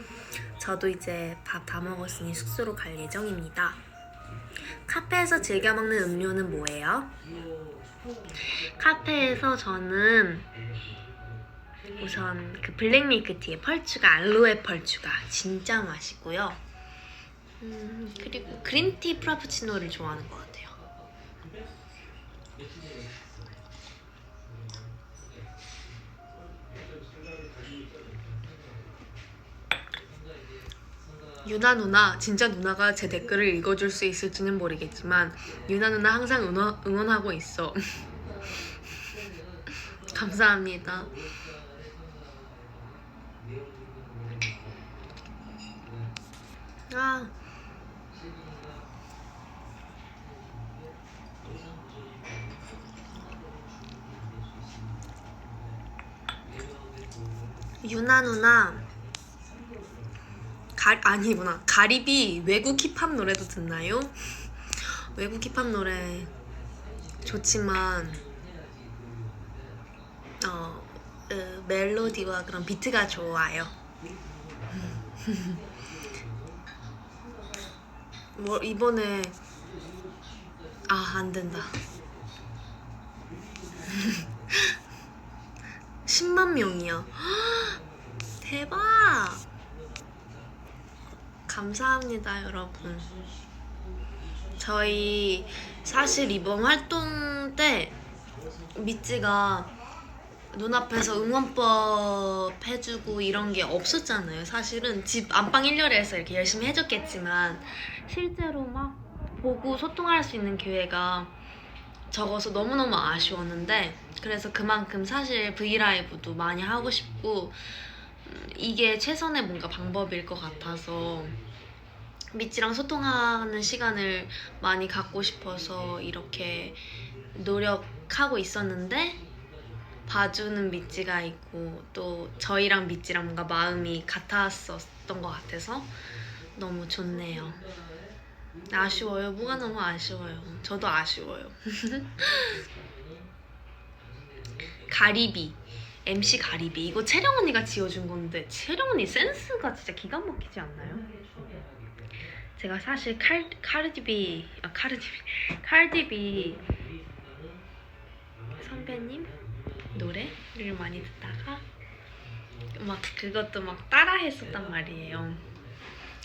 저도 이제 밥 다 먹었으니 숙소로 갈 예정입니다. 카페에서 즐겨 먹는 음료는 뭐예요? 카페에서 저는 우선 그 블랙 밀크티에 펄추가, 알로에 펄추가 진짜 맛있고요. 그리고 그린티 프라푸치노를 좋아하는 것 같아요. 유나 누나, 진짜 누나가 제 댓글을 읽어줄 수 있을지는 모르겠지만 유나 누나 항상 응원하고 있어. 감사합니다. 유나 누나, 아니구나. 가리비 외국 힙합 노래도 듣나요? 외국 힙합 노래 좋지만 멜로디와 그런 비트가 좋아요. 뭐 이번에 안 된다. 10만 명이야. 대박. 감사합니다, 여러분. 저희 사실 이번 활동 때 미찌가 눈앞에서 응원법 해주고 이런 게 없었잖아요. 사실은 집 안방 1열에서 이렇게 열심히 해줬겠지만 실제로 막 보고 소통할 수 있는 기회가 적어서 너무너무 아쉬웠는데, 그래서 그만큼 사실 브이라이브도 많이 하고 싶고 이게 최선의 뭔가 방법일 것 같아서 미찌랑 소통하는 시간을 많이 갖고 싶어서 이렇게 노력하고 있었는데, 봐주는 미찌가 있고 또 저희랑 미찌랑 뭔가 마음이 같았었던 것 같아서 너무 좋네요. 아쉬워요. 뭐가 너무 아쉬워요. 저도 아쉬워요. 가리비, MC 가리비. 이거 채령 언니가 지어준 건데 채령 언니 센스가 진짜 기가 막히지 않나요? 제가 사실 카르디비 선배님 노래를 많이 듣다가 막 그것도 막 따라 했었단 말이에요.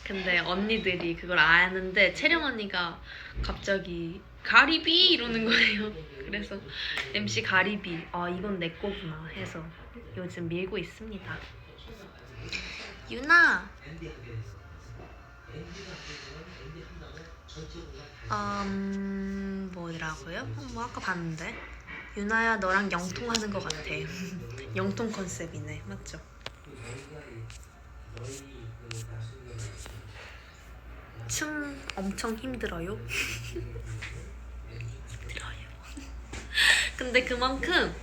근데 언니들이 그걸 아는데 채령 언니가 갑자기 가리비 이러는 거예요. 그래서 MC 가리비, 아 이건 내 거구나 해서 요즘 밀고 있습니다. 유나, 뭐더라고요? 뭐 아까 봤는데 유나야 너랑 영통하는 것 같아. 영통 컨셉이네, 맞죠? 춤 엄청 힘들어요. 힘들어요. 근데 그만큼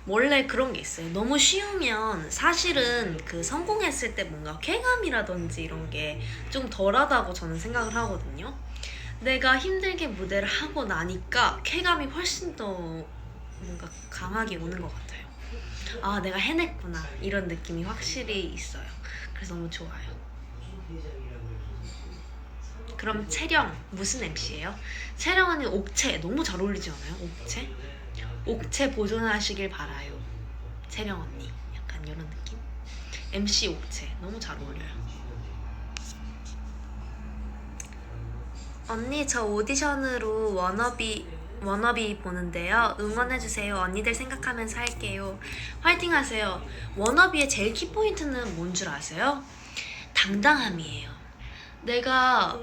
원래 그런 게 있어요. 너무 쉬우면 사실은 그 성공했을 때 뭔가 쾌감이라든지 이런 게 좀 덜하다고 저는 생각을 하거든요. 내가 힘들게 무대를 하고 나니까 쾌감이 훨씬 더 뭔가 강하게 오는 것 같아요. 아, 내가 해냈구나 이런 느낌이 확실히 있어요. 그래서 너무 좋아요. 그럼 채령 무슨 MC예요? 채령 언니 옥체 너무 잘 어울리지 않아요? 옥체? 옥체 보존하시길 바라요. 채령 언니 약간 이런 느낌? MC 옥체 너무 잘 어울려요. 언니 저 오디션으로 워너비 보는데요. 응원해주세요. 언니들 생각하면서 할게요. 화이팅 하세요. 워너비의 제일 키포인트는 뭔 줄 아세요? 당당함이에요. 내가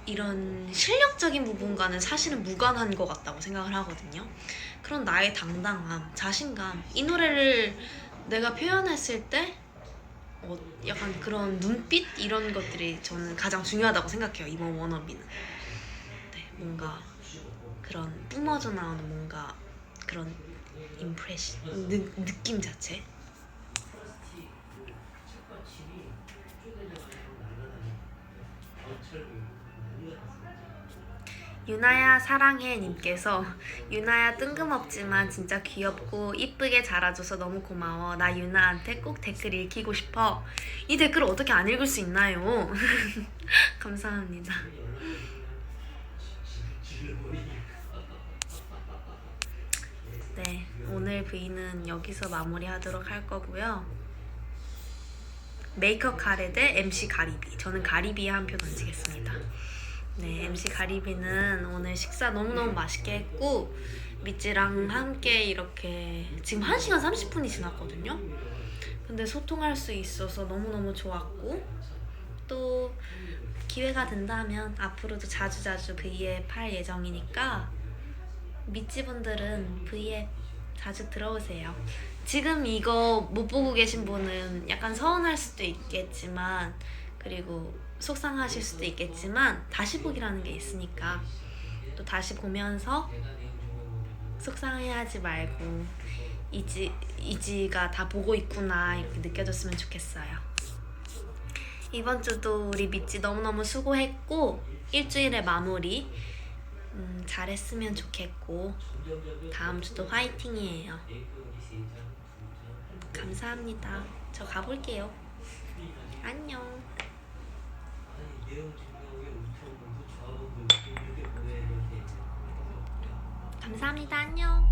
이런 실력적인 부분과는 사실은 무관한 것 같다고 생각을 하거든요. 그런 나의 당당함, 자신감, 이 노래를 내가 표현했을 때 약간 그런 눈빛 이런 것들이 저는 가장 중요하다고 생각해요. 이번 워너비는. 네, 뭔가 그런 뿜어져 나오는 뭔가 그런 임프레션, 느낌 자체. 유나야 사랑해 님께서, 유나야 뜬금없지만 진짜 귀엽고 이쁘게 자라줘서 너무 고마워. 나 유나한테 꼭 댓글 읽히고 싶어. 이 댓글 어떻게 안 읽을 수 있나요? 감사합니다. 네, 오늘 V는 여기서 마무리하도록 할 거고요. 메이크업 카레 대 MC 가리비. 저는 가리비에 한 표 던지겠습니다. 네, MC 가리비는 오늘 식사 너무너무 맛있게 했고 미찌랑 함께 이렇게 지금 1시간 30분이 지났거든요. 근데 소통할 수 있어서 너무너무 좋았고, 또 기회가 된다면 앞으로도 자주자주 V앱 할 예정이니까 미찌분들은 V앱 자주 들어오세요. 지금 이거 못 보고 계신 분은 약간 서운할 수도 있겠지만, 그리고 속상하실 수도 있겠지만 다시 보기라는 게 있으니까 또 다시 보면서 속상해하지 말고 이지가 다 보고 있구나 이렇게 느껴졌으면 좋겠어요. 이번 주도 우리 미찌 너무너무 수고했고 일주일의 마무리 잘했으면 좋겠고 다음 주도 화이팅이에요. 감사합니다. 저 가볼게요. 안녕. 감사합니다. 안녕.